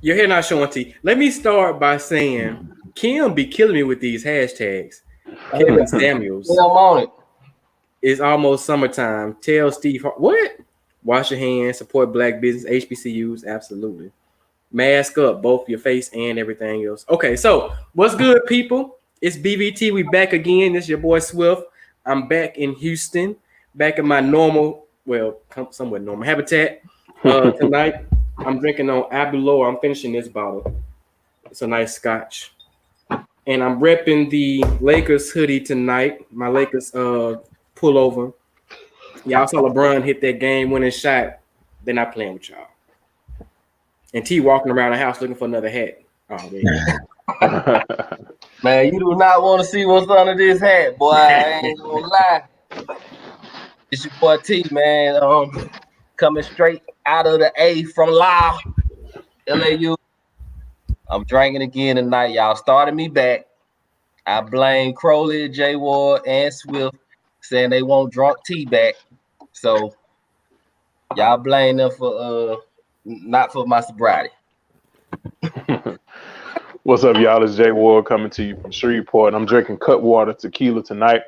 Your hair not showing T. Let me start by saying Kim be killing me with these hashtags. Kevin Yeah, Samuels. I'm on it. It's almost summertime. Tell Steve what? Wash your hands. Support black business. HBCUs. Absolutely. Mask up, both your face and everything else. Okay, so what's good, people? It's BVT. We back again. This is your boy Swift. I'm back in Houston, back in my normal, well, somewhat normal habitat. Tonight, I'm drinking on Abuloa. I'm finishing this bottle. It's a nice scotch. And I'm repping the Lakers hoodie tonight. My Lakers pullover. Y'all saw LeBron hit that game winning shot. They're not playing with y'all. And T walking around the house looking for another hat. Oh, there you go. Man, you do not want to see what's under this hat, boy. I ain't gonna lie. It's your boy T, man. Coming straight out of the A from LAU. I'm drinking again tonight. Y'all started me back. I blame Crowley, J Ward, and Swift, saying they want drunk T back. So y'all blame them for not for my sobriety. What's up, y'all? It's Jay Ward coming to you from Shreveport. I'm drinking Cutwater tequila tonight.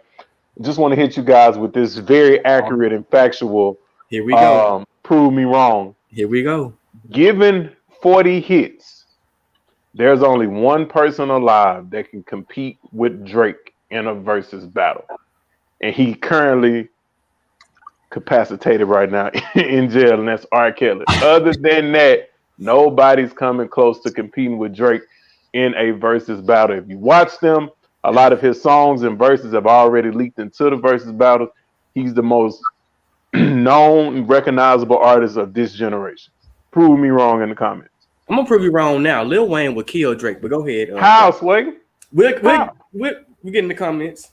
Just want to hit you guys with this very accurate and factual. Here we go. Prove me wrong. Here we go. Given 40 hits, there's only one person alive that can compete with Drake in a versus battle. And he currently capacitated right now in jail, and that's R. Kelly. Other than that, nobody's coming close to competing with Drake in a versus battle. If you watch them, a lot of his songs and verses have already leaked into the versus battles. He's the most known and recognizable artist of this generation. Prove me wrong in the comments. I'm gonna prove you wrong now. Lil Wayne would kill Drake, but go ahead. How, Sway? We get in the comments.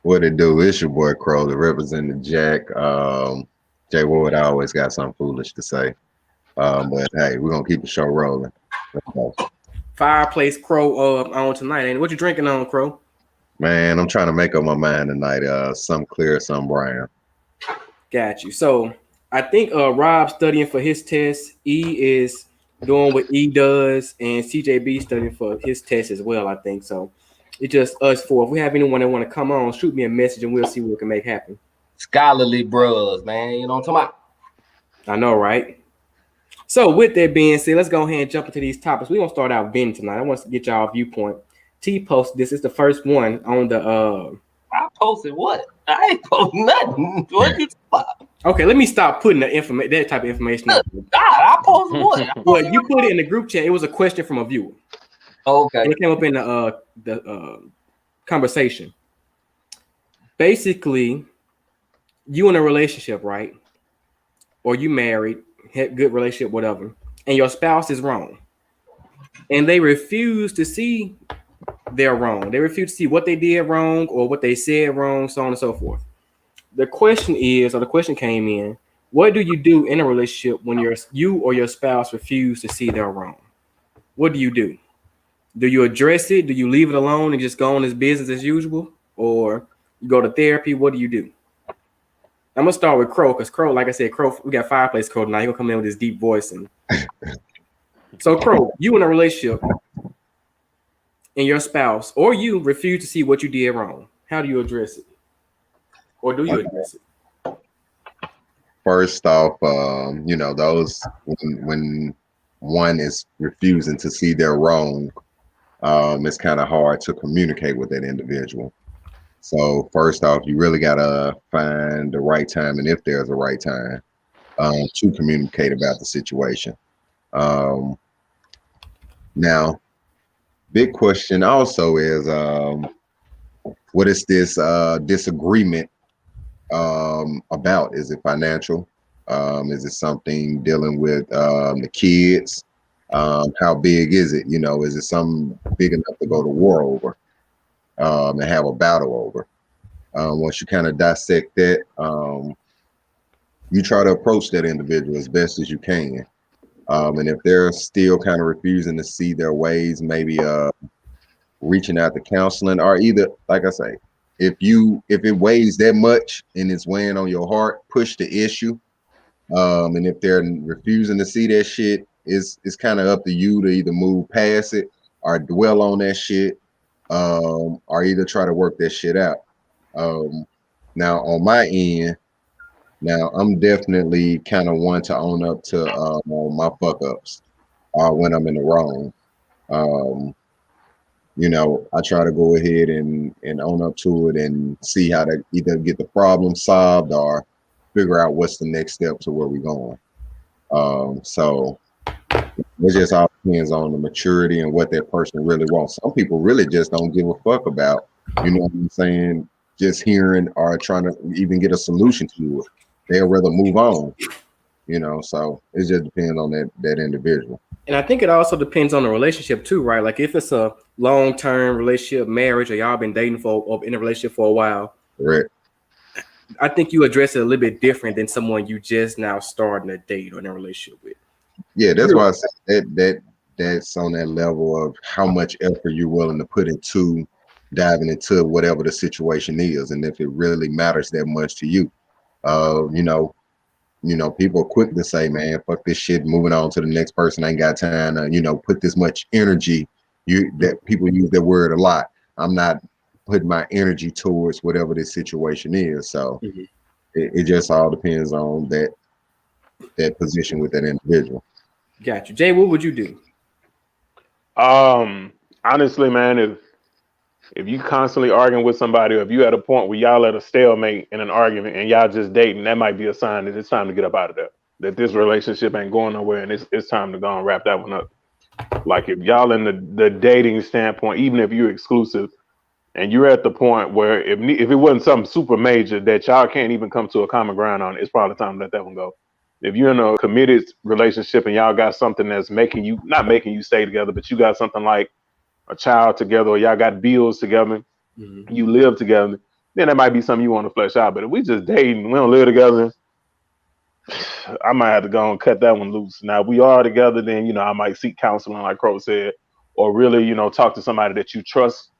What it do? It's your boy Crowley representing Jack. Jay Ward always got something foolish to say. But hey, we're gonna keep the show rolling. Fireplace Crow on tonight. And what you drinking on, Crow? Man, I'm trying to make up my mind tonight. Some clear, some brown. Got you. So I think Rob's studying for his test. E is doing what E does, and CJB studying for his test as well. I think so. It's just us four. If we have anyone that want to come on, shoot me a message, and we'll see what we can make happen. Scholarly bros, man. You know what I'm talking about? I know, right? So with that being said, let's go ahead and jump into these topics. We're gonna start out Ben tonight. I want to get y'all viewpoint. T posted this. It's the first one on the I posted what? I ain't posted nothing. What you talking about? Okay, let me stop putting that type of information out. God, I posted what? Well, you put it in the group chat. It was a question from a viewer. Okay. And it came up in the conversation. Basically, you in a relationship, right? Or you married, had good relationship, whatever, and your spouse is wrong. And they refuse to see they're wrong. They refuse to see what they did wrong or what they said wrong, so on and so forth. The question came in, what do you do in a relationship when you or your spouse refuse to see they're wrong? What do you do? Do you address it? Do you leave it alone and just go on as business as usual? Or you go to therapy? What do you do? I'm gonna start with Crow, because Crow, like I said, Crow, we got Fireplace Crow tonight. He'll come in with his deep voice. And so Crow, you in a relationship and your spouse or you refuse to see what you did wrong. How do you address it? Or do you address it? First off, those when one is refusing to see their wrong, it's kind of hard to communicate with that individual. So first off, you really gotta find the right time, and if there's a right time, to communicate about the situation. Now, big question also is, what is this disagreement about? Is it financial? Is it something dealing with the kids? How big is it? Is it something big enough to go to war over and have a battle over? Once you kind of dissect that, you try to approach that individual as best as you can. And if they're still kind of refusing to see their ways, maybe reaching out to counseling, or either, like I say, if it weighs that much and it's weighing on your heart, push the issue. And if they're refusing to see that shit, it's kind of up to you to either move past it or dwell on that shit, or either try to work that shit out. Now on my end, now I'm definitely kind of one to own up to my fuck ups when I'm in the wrong. You know, I try to go ahead and own up to it and see how to either get the problem solved or figure out what's the next step to where we're going. So it just all depends on the maturity and what that person really wants. Some people really just don't give a fuck about, you know what I'm saying, just hearing or trying to even get a solution to it. They'll rather move on, you know. So it just depends on that individual. And I think it also depends on the relationship too, right? Like if it's a long-term relationship, marriage, or y'all been dating or in a relationship for a while, Correct. I think you address it a little bit different than someone you just now starting a date or in a relationship with. Yeah, that's why I said that's on that level of how much effort you're willing to put into diving into whatever the situation is, and if it really matters that much to you. You know, people are quick to say, man, fuck this shit, moving on to the next person. I ain't got time to, you know, put this much energy. That people use that word a lot. I'm not putting my energy towards whatever this situation is. So it just all depends on that position with that individual. Got you. Jay, what would you do? Honestly, man, if you constantly arguing with somebody, or if you at a point where y'all at a stalemate in an argument and y'all just dating, that might be a sign that it's time to get up out of there. That this relationship ain't going nowhere, and it's time to go and wrap that one up. Like if y'all in the dating standpoint, even if you're exclusive, and you're at the point where if it wasn't something super major that y'all can't even come to a common ground on, it's probably time to let that one go. If you're in a committed relationship and y'all got something that's not making you stay together, but you got something like a child together, or y'all got bills together, you live together, then that might be something you want to flesh out. But if we just dating, we don't live together, I might have to go and cut that one loose. Now, if we are together, then, you know, I might seek counseling, like Crow said, or really, you know, talk to somebody that you trust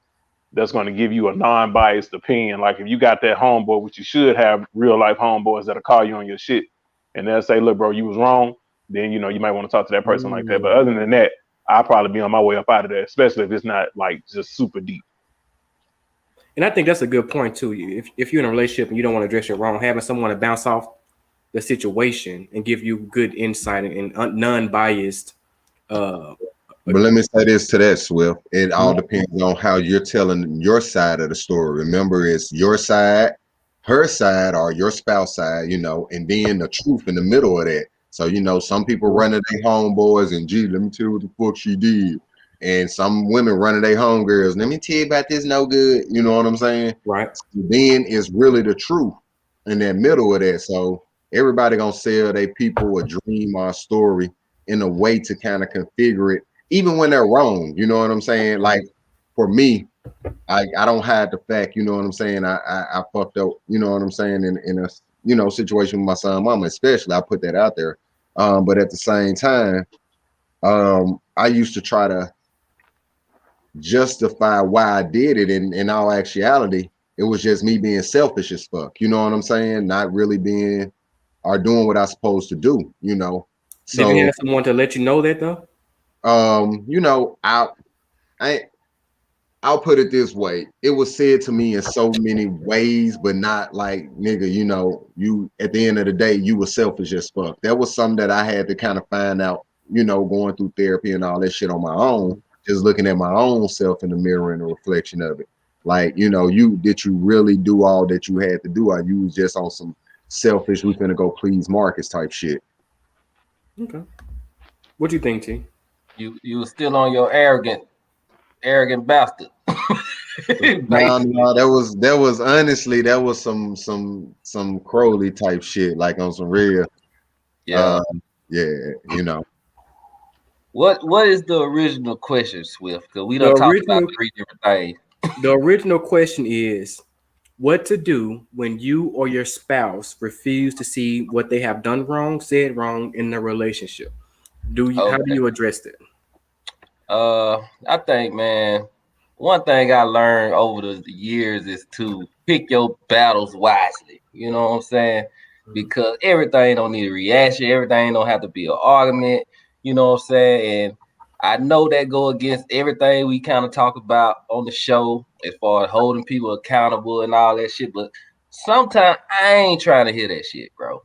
that's going to give you a non-biased opinion. Like if you got that homeboy, which you should have real life homeboys that'll call you on your shit and they'll say, look, bro, you was wrong. Then, you know, you might want to talk to that person like that. But other than that, I'll probably be on my way up out of there, especially if it's not like just super deep. And I think that's a good point too. If you're in a relationship and you don't want to address your wrong, having someone to bounce off the situation and give you good insight and non-biased. But let me say this to that, Swift. It all depends on how you're telling your side of the story. Remember, it's your side, her side, or your spouse side, you know, and then the truth in the middle of that. So, you know, some people running their homeboys and, gee, let me tell you what the fuck she did. And some women running their homegirls. Let me tell you about this no good. You know what I'm saying? Right. So then it's really the truth in that middle of that. So everybody gonna sell their people a dream or a story in a way to kind of configure it, even when they're wrong. You know what I'm saying? Like for me, I don't hide the fact, you know what I'm saying? I fucked up, you know what I'm saying, in a, you know, situation with my son, mama, especially. I put that out there. But at the same time, I used to try to justify why I did it. In all actuality, it was just me being selfish as fuck. You know what I'm saying? Not really being or doing what I was supposed to do, you know. So did you have someone to let you know that though? You know, I'll put it this way. It was said to me in so many ways, but not like, nigga, you know, you at the end of the day, you were selfish as fuck. That was something that I had to kind of find out, you know, going through therapy and all that shit on my own, just looking at my own self in the mirror and a reflection of it. Like, you know, did you really do all that you had to do? Or you was just on some selfish, we finna go please Marcus type shit. Okay. What do you think, T? You were still on your arrogant bastard. No, that was honestly, that was some Crowley type shit, like on some real, yeah, you know. What is the original question, Swift? Because we don't talk about 3 different things. The original question is what to do when you or your spouse refuse to see what they have done wrong, said wrong in the relationship. How do you address that? I think, man, one thing I learned over the years is to pick your battles wisely. You know what I'm saying? Because everything don't need a reaction. Everything don't have to be an argument. You know what I'm saying? And I know that go against everything we kind of talk about on the show as far as holding people accountable and all that shit. But sometimes I ain't trying to hear that shit, bro.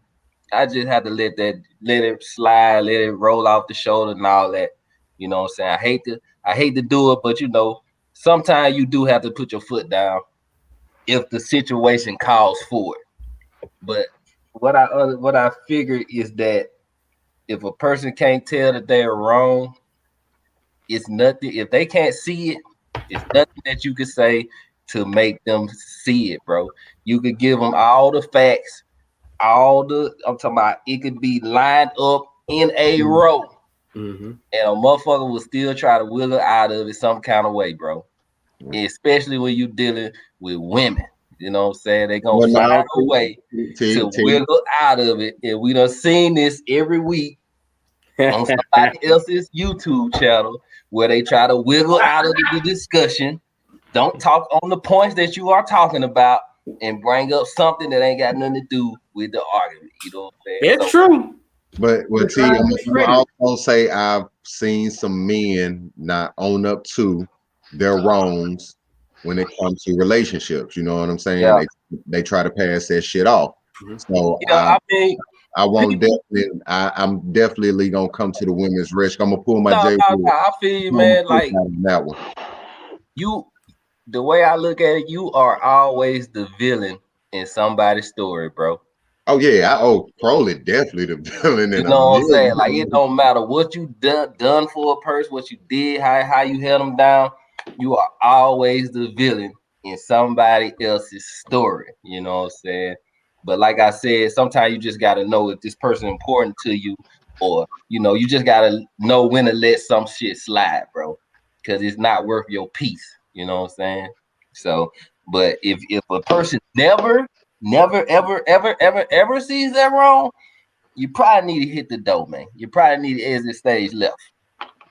I just have to let it slide, let it roll off the shoulder and all that. You know what I'm saying? I hate to do it, but you know, sometimes you do have to put your foot down if the situation calls for it. But what I figured is that if a person can't tell that they're wrong, it's nothing. If they can't see it, it's nothing that you could say to make them see it, bro. You could give them all the facts, I'm talking about it could be lined up in a row. Mm-hmm. And a motherfucker will still try to wiggle out of it some kind of way, bro. Especially when you dealing with women. You know what I'm saying? They're gonna find a way to wiggle out of it. And we done seen this every week on somebody else's YouTube channel where they try to wiggle out of the discussion. Don't talk on the points that you are talking about and bring up something that ain't got nothing to do with the argument. You know what I'm saying? It's true. But T, I'm also say I've seen some men not own up to their wrongs when it comes to relationships. You know what I'm saying? Yeah. They try to pass that shit off. So I mean, I won't definitely. I'm definitely gonna come to the women's rescue. I'm gonna pull my J. I feel you, man. Like that one. The way I look at it, you are always the villain in somebody's story, bro. Oh yeah, Crowley definitely the villain. You know what I'm saying? Like it don't matter what you done for a person, what you did, how you held them down. You are always the villain in somebody else's story. You know what I'm saying? But like I said, sometimes you just gotta know if this person important to you, or you know, you just gotta know when to let some shit slide, bro, because it's not worth your peace. You know what I'm saying? So, but if a person never, ever sees that wrong, you probably need to hit the door, man. You probably need to exit stage left.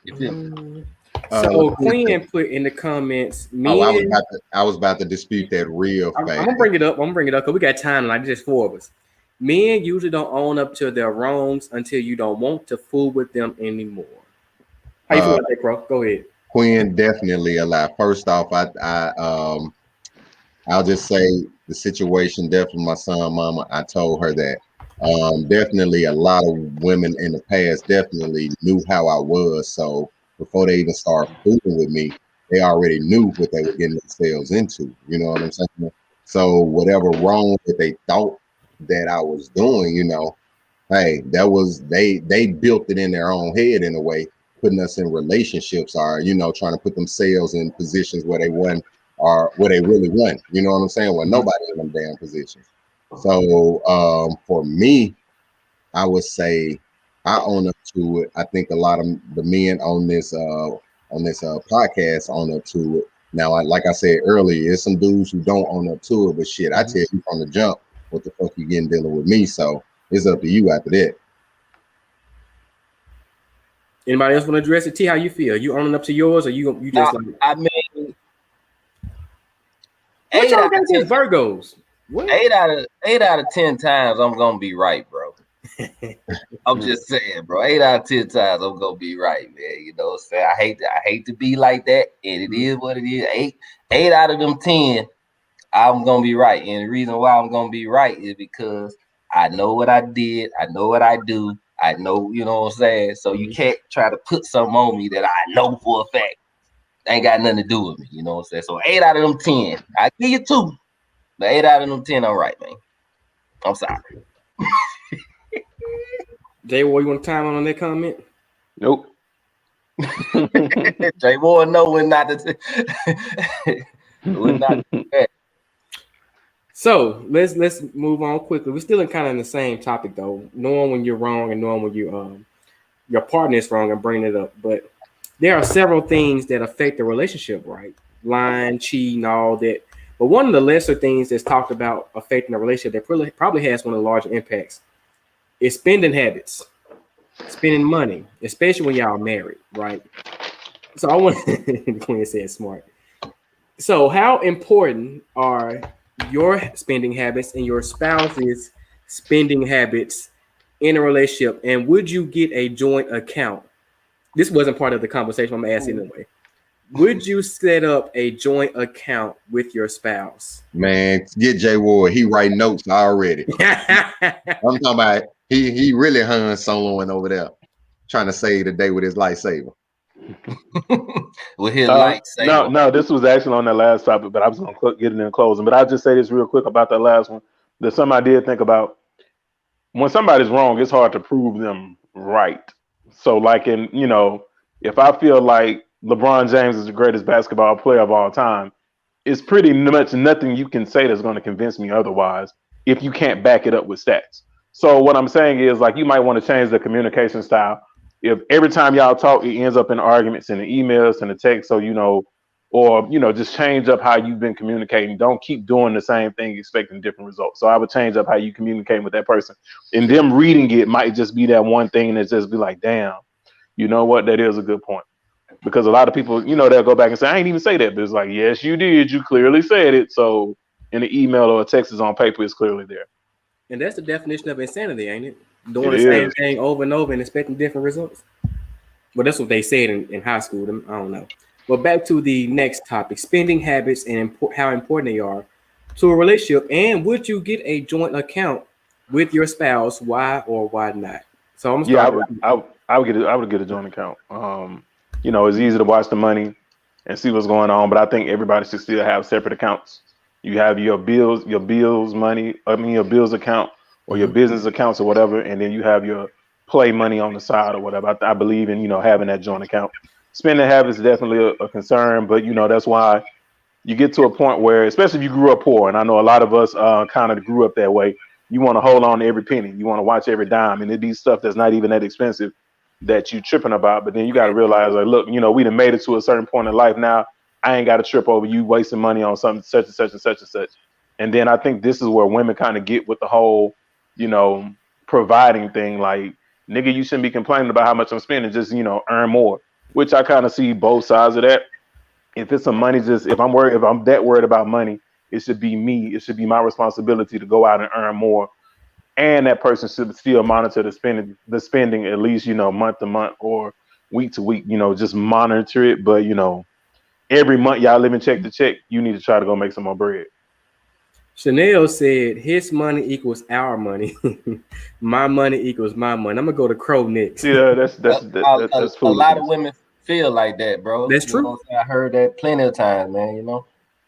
You feel me? So Quinn put in the comments. I was about to dispute that real fast. I'm gonna bring it up because we got time. Like just 4 of us. Men usually don't own up to their wrongs until you don't want to fool with them anymore. How you feel about that, Crow? Go ahead. Quinn definitely a lie. First off, I'll just say the situation. Definitely, my son, mama. I told her that. Definitely, a lot of women in the past definitely knew how I was. So before they even started fooling with me, they already knew what they were getting themselves into. You know what I'm saying? So whatever wrong that they thought that I was doing, you know, hey, that was they built it in their own head in a way, putting us in relationships or, you know, trying to put themselves in positions where they weren't or where they really weren't. You know what I'm saying? Well, nobody in them damn positions. So for me, I would say I own up to it. I think a lot of the men on this podcast own up to it. Now, like I said earlier, there's some dudes who don't own up to it, but shit, I tell you from the jump, what the fuck you getting dealing with me? So it's up to you after that. Anybody else want to address it? T, how you feel? You owning up to yours, or you just like? I mean, what y'all got against Virgos? What? 8 out of 10 times I'm gonna be right, bro. I'm just saying, bro. 8 out of 10 times I'm gonna be right, man. You know what I'm saying? I hate to be like that, and it is what it is. 8 out of them 10, I'm gonna be right. And the reason why I'm gonna be right is because I know what I did, I know what I do, I know, you know what I'm saying. So you can't try to put something on me that I know for a fact ain't got nothing to do with me. You know what I'm saying? So 8 out of them 10, I give you 2. But 8 out of them 10, I'm right, man. I'm sorry. Jay, what you want to time on that comment? Nope. Jay Moore, no, we're not. We're not. So let's move on quickly. We're still in kind of in the same topic though, knowing when you're wrong and knowing when your partner is wrong and bringing it up. But there are several things that affect the relationship, right? Lying, cheating, all that. But one of the lesser things that's talked about affecting a relationship that probably has one of the larger impacts is spending habits, spending money, especially when y'all married, right? So I want Quinn said smart. So how important are your spending habits and your spouse's spending habits in a relationship? And would you get a joint account this wasn't part of the conversation. I'm gonna ask anyway. Would you set up a joint account with your spouse? Man, get Jay Ward. He write notes already. I'm talking about he really Han Soloing over there, trying to save the day with his lightsaber. With his lightsaber. No, this was actually on that last topic, but I was gonna get it in closing. But I'll just say this real quick about that last one. There's something I did think about. When somebody's wrong, it's hard to prove them right. So, like if I feel like LeBron James is the greatest basketball player of all time, it's pretty much nothing you can say that's going to convince me otherwise if you can't back it up with stats. So what I'm saying is, like, you might want to change the communication style. If every time y'all talk, it ends up in arguments and the emails and the text, just change up how you've been communicating. Don't keep doing the same thing expecting different results. So I would change up how you communicate with that person. And them reading it might just be that one thing that just be like, damn, you know what? That is a good point. Because a lot of people, they'll go back and say, I ain't even say that. But it's like, yes, you did. You clearly said it. So in the email or a text is on paper, it's clearly there. And that's the definition of insanity, ain't it? Doing the same thing over and over and expecting different results. Well, that's what they said in high school. I don't know. But back to the next topic, spending habits and how important they are to a relationship. And would you get a joint account with your spouse? Why or why not? So I'm I would get a joint account. It's easy to watch the money and see what's going on, but I think everybody should still have separate accounts. You have your bills account or your business accounts or whatever, and then you have your play money on the side or whatever. I believe in, having that joint account. Spending habits is definitely a concern, but that's why you get to a point where, especially if you grew up poor, and I know a lot of us kind of grew up that way, you want to hold on to every penny. You want to watch every dime, and it be stuff that's not even that expensive that you tripping about. But then you got to realize, like, look, we done made it to a certain point in life now. I ain't got to trip over you wasting money on something such and such and such and such. And then I think this is where women kind of get with the whole, providing thing. Like, nigga, you shouldn't be complaining about how much I'm spending. Just, earn more, which I kind of see both sides of that. If it's some money, if I'm that worried about money, it should be me. It should be my responsibility to go out and earn more. And that person should still monitor the spending at least, month to month or week to week, just monitor it. But, every month y'all living check to check, you need to try to go make some more bread. Chanel said his money equals our money. My money equals my money. I'm gonna go to Crow next. Yeah, that's a lot of women feel like that, bro. That's true. I heard that plenty of times, man.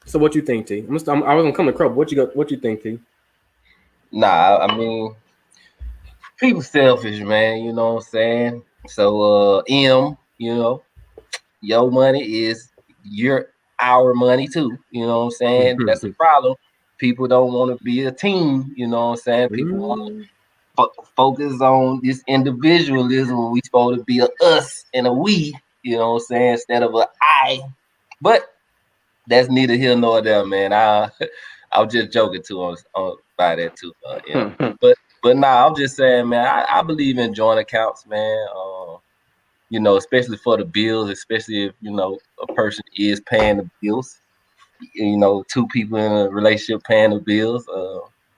So what you think, T? I was gonna come to Crow. What you think, T? Nah, I mean, people selfish, man. You know what I'm saying? So, your money is our money too. You know what I'm saying? That's the problem. People don't want to be a team. You know what I'm saying? People want to focus on this individualism when we supposed to be a us and a we. You know what I'm saying? Instead of a I. But that's neither here nor there, man. I was just joking too on by that too. But nah, I'm just saying, man. I believe in joint accounts, man. Especially for the bills, especially if a person is paying the bills. Two people in a relationship paying the bills.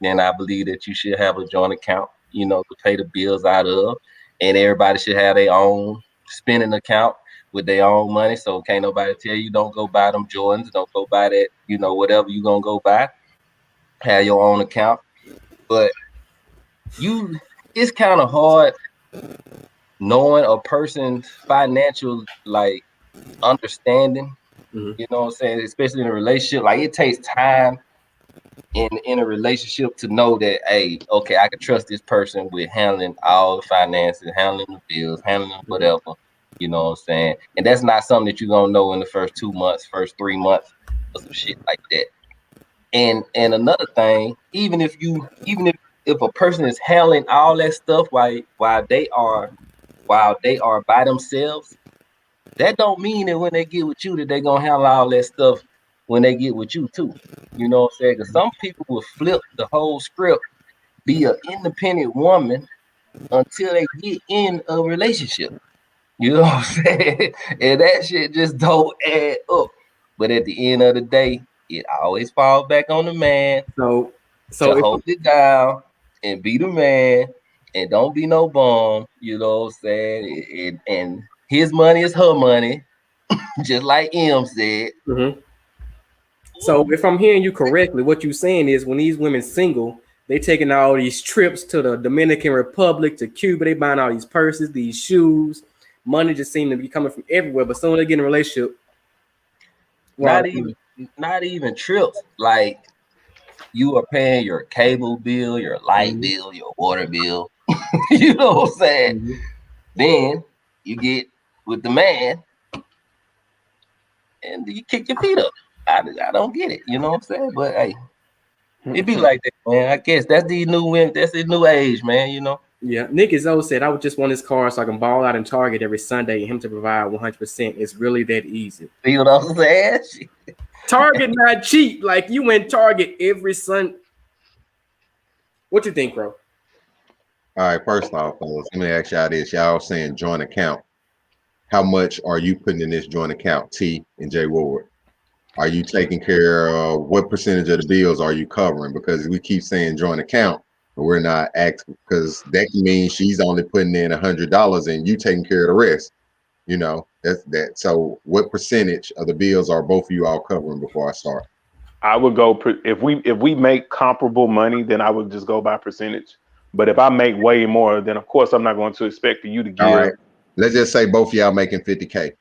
Then I believe that you should have a joint account, to pay the bills out of, and everybody should have their own spending account with their own money. So can't nobody tell you don't go buy them Jordans, don't go buy that, whatever you gonna go buy. Have your own account, but it's kind of hard knowing a person's financial understanding. You know what I'm saying? Especially in a relationship, it takes time in a relationship to know that, hey, okay, I can trust this person with handling all the finances, handling the bills, handling whatever. You know what I'm saying? And that's not something that you're gonna know in the first 2 months, first 3 months, or some shit like that. And another thing, even if a person is handling all that stuff while they are by themselves, that don't mean that when they get with you that they're gonna handle all that stuff when they get with you too. You know what I'm saying? Because some people will flip the whole script, be an independent woman until they get in a relationship. You know what I'm saying? And that shit just don't add up. But at the end of the day, it always falls back on the man. So hold it down and be the man and don't be no bum. You know what I'm saying? And his money is her money, just like M said. Mm-hmm. So if I'm hearing you correctly, what you're saying is when these women single, they taking all these trips to the Dominican Republic, to Cuba, they buying all these purses, these shoes, money just seems to be coming from everywhere. But soon as they get in a relationship, well, Not even trips. Like you are paying your cable bill, your light bill, your water bill. You know what I'm saying? Then you get with the man, and you kick your feet up. I don't get it. You know what I'm saying? But hey, it be like that, man. I guess that's these new women. That's the new age, man. You know. Yeah, Nick Izzo said, I would just want his car so I can ball out in Target every Sunday and him to provide 100%. It's really that easy. You know what I'm saying? Target not cheap. Like you went Target every Sunday. What you think, bro? All right, first off, fellas, let me ask y'all this. Y'all saying joint account. How much are you putting in this joint account, T and J Ward? Are you taking care of what percentage of the bills are you covering? Because we keep saying joint account, but we're not asking, because that can mean she's only putting in $100 and you taking care of the rest. You know, that's that. So what percentage of the bills are both of you all covering before I start? I would go if we make comparable money, then I would just go by percentage. But if I make way more, then of course I'm not going to expect you to give. All right. Let's just say both of y'all making 50K,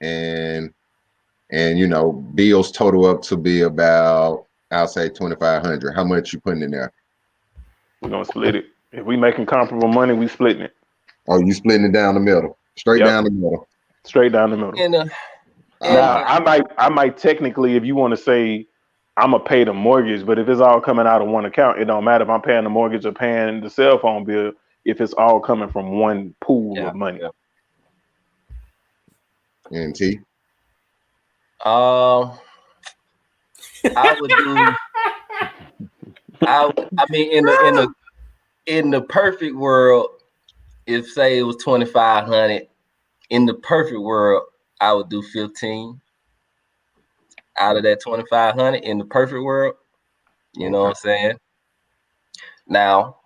and you know bills total up to be about, I'll say 2,500. How much you putting in there? We're gonna split it. If we making comparable money, we splitting it. Oh, you splitting it down the middle, straight down the middle. Straight down the middle. Now I might technically, if you want to say I'm gonna pay the mortgage, but if it's all coming out of one account, it don't matter if I'm paying the mortgage or paying the cell phone bill. If it's all coming from one pool of money. And T. I would do. I mean, in the perfect world, if say it was 2,500, in the perfect world, I would do 15 out of that 2,500. In the perfect world, you know what I'm saying. Now,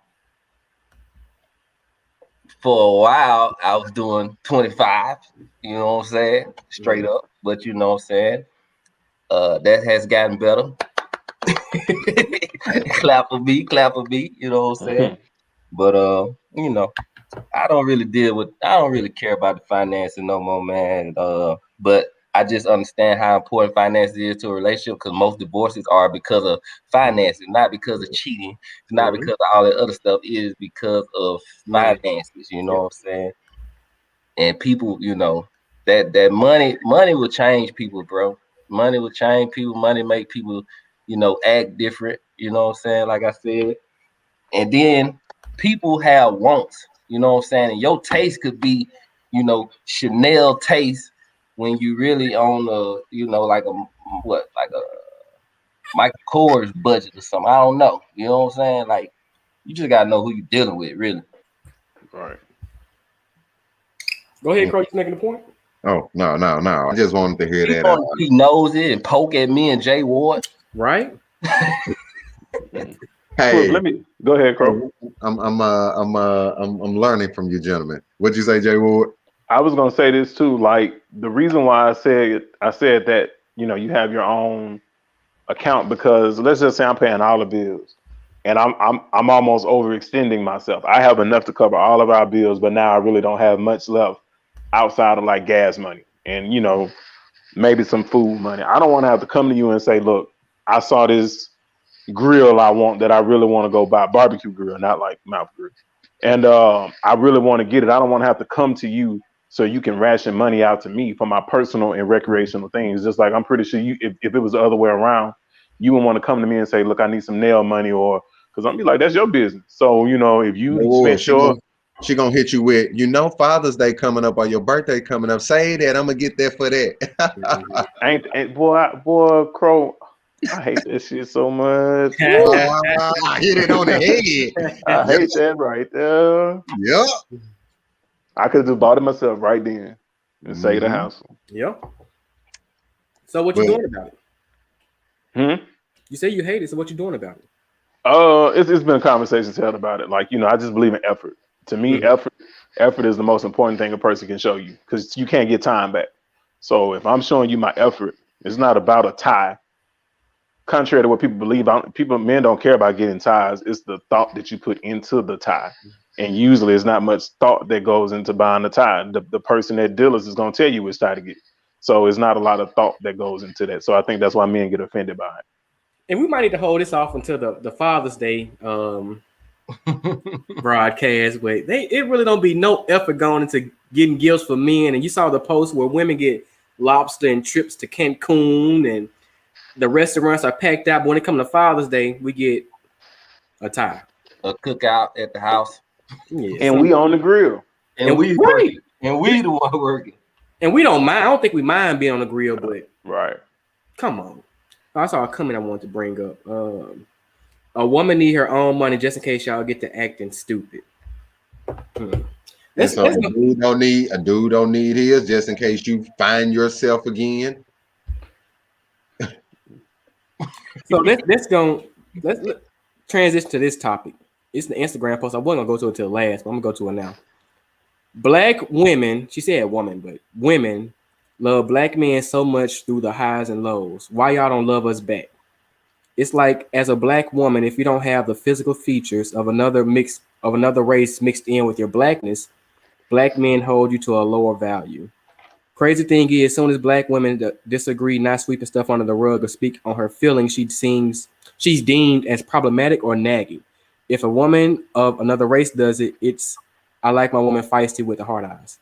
for a while, I was doing 25. You know what I'm saying, straight up. But you know what I'm saying. That has gotten better. clap for me, you know what I'm saying? But you know, I don't really care about the financing no more, man. But I just understand how important finances is to a relationship, because most divorces are because of finances, not because of cheating, not because of all that other stuff. It is because of finances, you know what I'm saying? And people, you know, that money will change people, bro. Money will change people. Money make people, you know, act different. You know what I'm saying? Like I said. And then people have wants. You know what I'm saying? And your taste could be, you know, Chanel taste when you really on a, you know, like a Michael Kors budget or something. I don't know. You know what I'm saying? Like, you just gotta know who you're dealing with, really. Right. Go ahead, Crow. You making a point? Oh, no. I just wanted to hear that. He knows it and poke at me and Jay Ward. Right? Hey, let me go ahead, Crow. I'm learning from you gentlemen. What'd you say, Jay Ward? I was gonna say this too. Like the reason why I said that, you know, you have your own account, because let's just say I'm paying all the bills and I'm almost overextending myself. I have enough to cover all of our bills, but now I really don't have much left outside of like gas money and, you know, maybe some food money. I don't want to have to come to you and say, look, I saw this grill I want that I really want to go buy, barbecue grill, not like mouth grill. And I really want to get it. I don't want to have to come to you so you can ration money out to me for my personal and recreational things. Just like I'm pretty sure you, if it was the other way around, you would want to come to me and say, look, I need some nail money, or because I'm be like, that's your business. So, you know, if you spent your... She gonna hit you with, you know, Father's Day coming up or your birthday coming up. Say that, I'm gonna get that for that. ain't boy, Crow, I hate this shit so much. I hit it on the head. I hate that right there. Yep. I could have just bought it myself right then and saved the house. Yep. So what you doing about it? You say you hate it, so what you doing about it? It's been conversations held about it. Like, you know, I just believe in effort. To me, effort Effort is the most important thing a person can show you because you can't get time back. So if I'm showing you my effort, it's not about a tie. Contrary to what people believe, men don't care about getting ties. It's the thought that you put into the tie. And usually it's not much thought that goes into buying the tie. The person at dealers is going to tell you which tie to get. So it's not a lot of thought that goes into that. So I think that's why men get offended by it. And we might need to hold this off until the Father's Day broadcast, but it really don't be no effort going into getting gifts for men. And you saw the post where women get lobster and trips to Cancun, and the restaurants are packed out. But when it comes to Father's Day, we get a tie, a cookout at the house, and we on the grill, and we working, and we the one working, and we don't mind. I don't think we mind being on the grill, but right. Come on, I saw a comment I wanted to bring up. A woman need her own money just in case y'all get to acting stupid. A dude don't need his just in case you find yourself again. So let's transition to this topic. It's the Instagram post. I wasn't gonna go to it till last, but I'm gonna go to it now. Black women, she said woman, but women love black men so much through the highs and lows. Why y'all don't love us back? It's like, as a black woman, if you don't have the physical features of another race mixed in with your blackness, black men hold you to a lower value. Crazy thing is, as soon as black women disagree, not sweeping stuff under the rug or speak on her feelings, she's deemed as problematic or nagging. If a woman of another race does it, it's, I like my woman feisty with the hard eyes.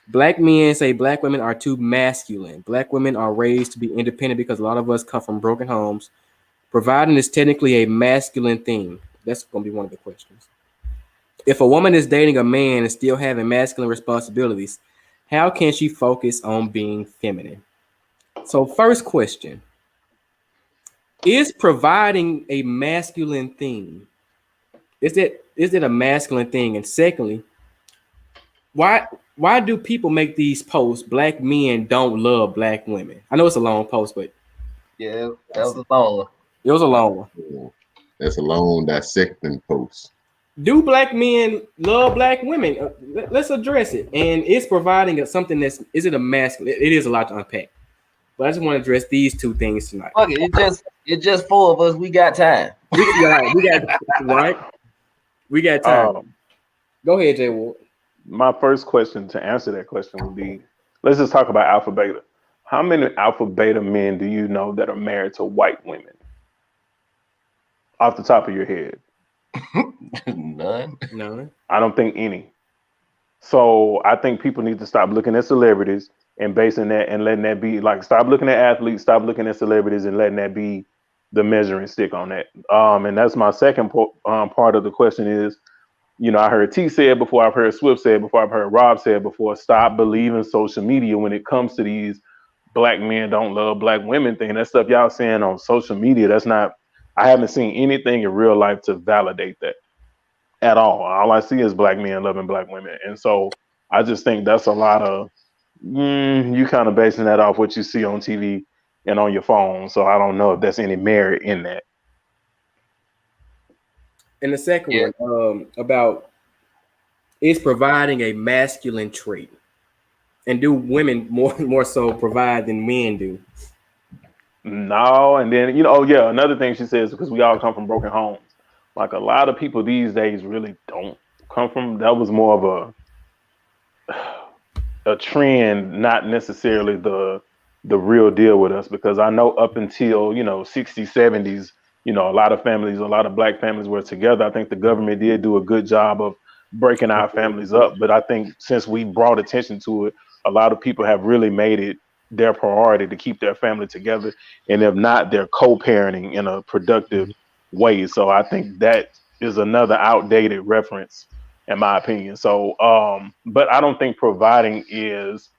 Black men say black women are too masculine. Black women are raised to be independent because a lot of us come from broken homes. Providing is technically a masculine thing. That's going to be one of the questions. If a woman is dating a man and still having masculine responsibilities, how can she focus on being feminine? So first question, is providing a masculine thing? Is it a masculine thing? And secondly, why do people make these posts? Black men don't love black women. I know it's a long post, but yeah, that was a long one. It was a long one. That's a long dissecting post. Do black men love black women? Let's address it. And it's providing something is it a masculine? It is a lot to unpack. But I just want to address these two things tonight. Okay, it's just four of us. We got time. We got time. Go ahead, Jay Ward. My first question to answer that question would be, let's just talk about alpha beta. How many alpha beta men do you know that are married to white women? Off the top of your head. None. I don't think any. So I think people need to stop looking at celebrities and basing that and letting that be like, stop looking at athletes, stop looking at celebrities and letting that be the measuring stick on that. And that's my second part of the question is, I heard T say it before, I've heard Swift say it before, I've heard Rob say it before, stop believing social media when it comes to these black men don't love black women thing. That stuff y'all saying on social media, that's not, I haven't seen anything in real life to validate that at all. All I see is black men loving black women. And so I just think that's a lot of, you kind of basing that off what you see on TV and on your phone. So I don't know if there's any merit in that. And the second one about is providing a masculine trait. And do women more so provide than men do? No, and then another thing she says, because we all come from broken homes. Like a lot of people these days really don't come from. That was more of a trend, not necessarily the real deal with us. Because I know up until 60s, 70s, a lot of black families were together. I think the government did do a good job of breaking our families up. But I think since we brought attention to it, a lot of people have really made it their priority to keep their family together, and if not, they're co-parenting in a productive way. So I think that is another outdated reference, in my opinion. So, but I don't think providing is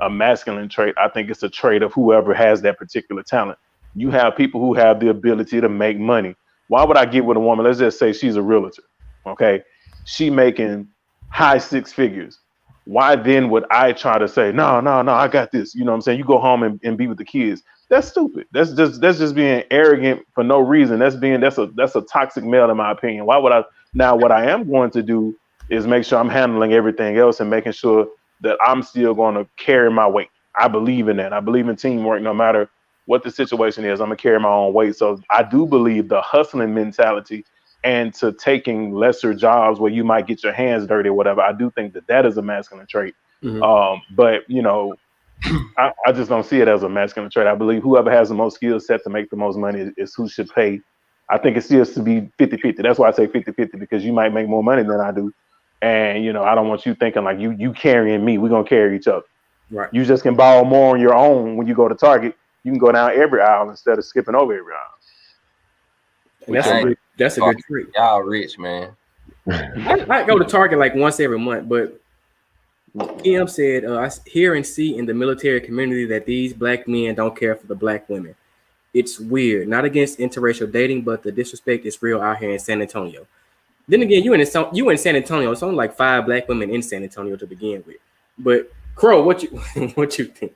a masculine trait. I think it's a trait of whoever has that particular talent. You have people who have the ability to make money. Why would I get with a woman? Let's just say she's a realtor. Okay, she making high six figures. Why then would I try to say, no, I got this? You know what I'm saying? You go home and be with the kids. That's stupid. That's just being arrogant for no reason. That's a toxic male, in my opinion. Why would I? Now, what I am going to do is make sure I'm handling everything else and making sure that I'm still going to carry my weight. I believe in that. I believe in teamwork. No matter what the situation is, I'm gonna carry my own weight. So I do believe the hustling mentality and to taking lesser jobs where you might get your hands dirty or whatever. I do think that that is a masculine trait. But you know, I just don't see it as a masculine trait. I believe whoever has the most skill set to make the most money is who should pay. I think it still has to be 50-50. That's why I say 50-50, because you might make more money than I do. And you know, I don't want you thinking like you carrying me. We're gonna carry each other. Right. You just can borrow more on your own when you go to Target. You can go down every aisle instead of skipping over every aisle. And that's a good trait. Y'all rich, man. I go to Target like once every month, but Kim said, I hear and see in the military community that these black men don't care for the black women. It's weird. Not against interracial dating, but the disrespect is real out here in San Antonio. Then again, you in San Antonio. It's only like 5 black women in San Antonio to begin with. But Crow, what you think?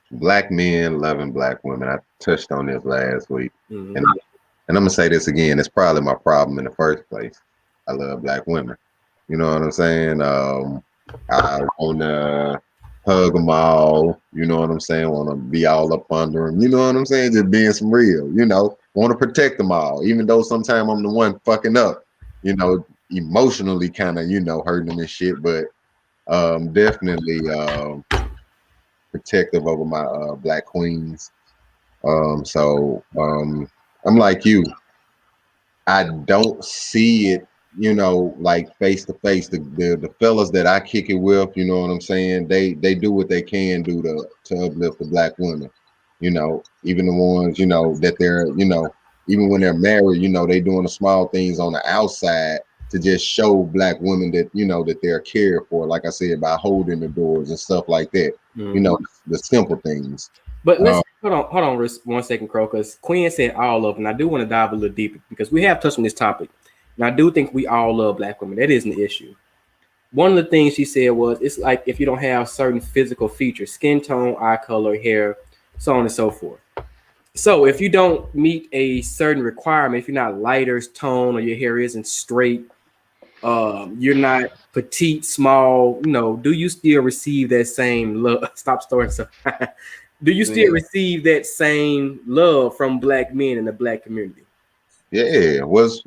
Black men loving black women. I touched on this last week, and I'm gonna say this again. It's probably my problem in the first place. I love black women. You know what I'm saying? I wanna hug them all. You know what I'm saying? Wanna be all up under them. You know what I'm saying? Just being some real. You know, wanna protect them all, even though sometimes I'm the one fucking up. You know, emotionally kind of hurting them and shit, but definitely protective over my black queens. So I'm like you. I don't see it, like face to face. The fellas that I kick it with, you know what I'm saying? They do what they can do to uplift the black women. Even the ones, that they're, even when they're married, they doing the small things on the outside to just show black women that, that they're cared for, like I said, by holding the doors and stuff like that. The simple things. But let's hold on 1 second, Crow, because Quinn said all of them. And I do want to dive a little deeper because we have touched on this topic. And I do think we all love black women. That isn't the issue. One of the things she said was, it's like if you don't have certain physical features, skin tone, eye color, hair, so on and so forth. So if you don't meet a certain requirement, if you're not lighter tone or your hair isn't straight, you're not petite, small, do you still receive that same love? Stop storing stuff. Do you still receive that same love from black men in the black community? Yeah. What's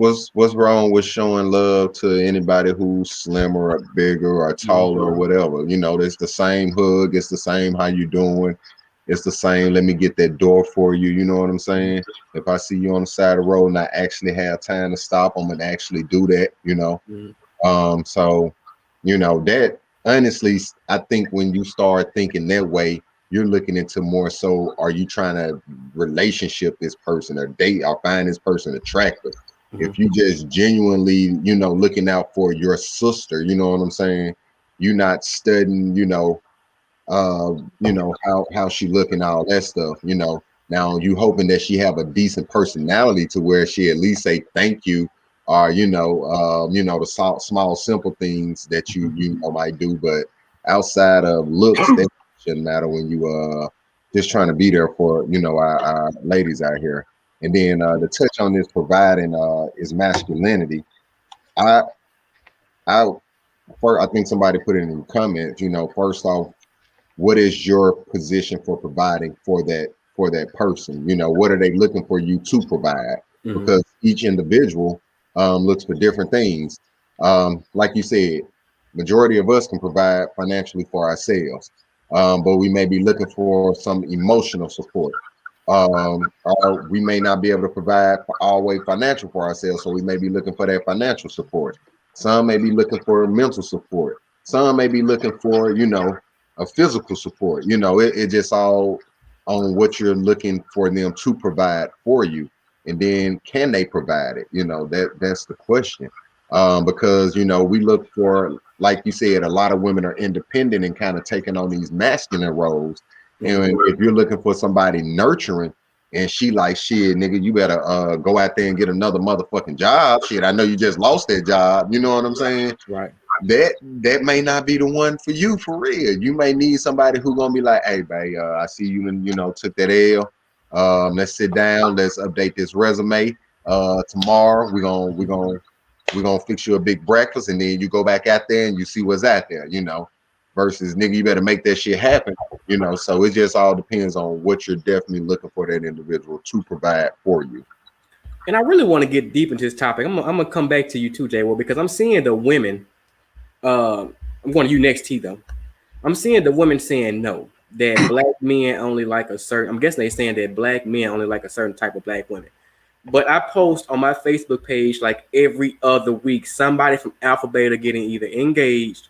wrong with showing love to anybody who's slimmer or bigger or taller or whatever? It's the same hug. It's the same how you doing. It's the same, let me get that door for you. You know what I'm saying? If I see you on the side of the road and I actually have time to stop, I'm gonna actually do that, So, that honestly, I think when you start thinking that way, you're looking into more so, are you trying to relationship this person or date or find this person attractive? If you just genuinely, looking out for your sister, you know what I'm saying? You're not studying, how she look and all that stuff, now you hoping that she have a decent personality to where she at least say thank you, or the small simple things that you might do, but outside of looks, that shouldn't matter when you just trying to be there for our ladies out here. And then to touch on this providing is masculinity. I think somebody put it in the comments, first off, what is your position for providing for that person? What are they looking for you to provide? Because each individual looks for different things. Like you said, majority of us can provide financially for ourselves, but we may be looking for some emotional support. Or we may not be able to provide for always financial for ourselves, so we may be looking for that financial support. Some may be looking for mental support. Some may be looking for, a physical support. It just all on what you're looking for them to provide for you, and then can they provide it? That's the question. Because we look for, like you said, a lot of women are independent and kind of taking on these masculine roles. And if you're looking for somebody nurturing, and she like, shit, nigga, you better go out there and get another motherfucking job. Shit, I know you just lost that job. You know what I'm saying? Right. That may not be the one for you, for real. You may need somebody who gonna be like, hey, babe, I see you and took that L. Let's sit down. Let's update this resume. Tomorrow we're gonna we're gonna fix you a big breakfast, and then you go back out there and you see what's out there, versus nigga, you better make that shit happen, So it just all depends on what you're definitely looking for that individual to provide for you. And I really want to get deep into this topic. I'm gonna come back to you too, Jay. Well, because I'm seeing the women. I'm going to you next, T though. I'm seeing the women saying no, that black men only like a certain. I'm guessing they're saying that black men only like a certain type of black women. But I post on my Facebook page like every other week somebody from Alpha Beta getting either engaged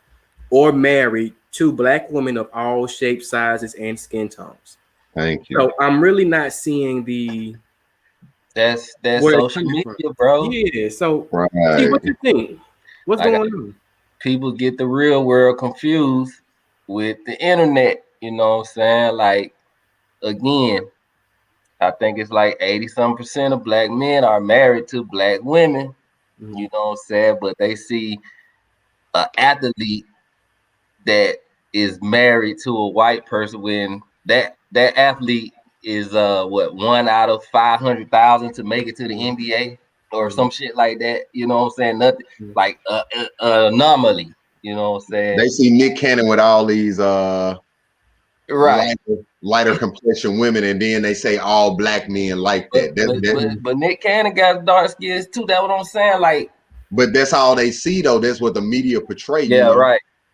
or married to black women of all shapes, sizes, and skin tones. Thank you. So I'm really not seeing the. That's where it's social coming media, from. bro. Yeah. So Right. T, what you think? What's Like, going on? people get the real world confused with the internet. You know what I'm saying? Like, again, I think it's like 80% of black men are married to black women. Mhm. You know what I'm saying? But they see an athlete that is married to a white person when that athlete is 1 out of 500,000 to make it to the NBA or some shit like that. You know what I'm saying? Nothing like an anomaly. You know what I'm saying? They see Nick Cannon with all these Right. lighter complexion women, and then they say all black men like that. But Nick Cannon got dark skins too. That's what I'm saying. Like, but that's all they see though. That's what the media portray. yeah,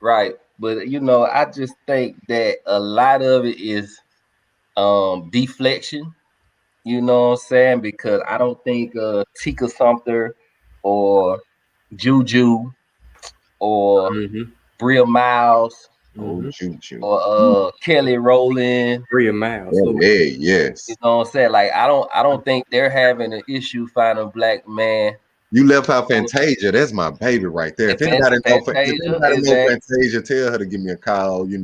right. But I just think that a lot of it is deflection. You know what I'm saying? Because I don't think Tika Sumter or Juju or Bria Miles or Kelly Rowland. Bria Miles. Hey, yes. You know what I'm saying? Like, I don't think they're having an issue finding a black man. You left out Fantasia. That's my baby right there. If anybody know Fantasia, tell her to give me a call. Yeah.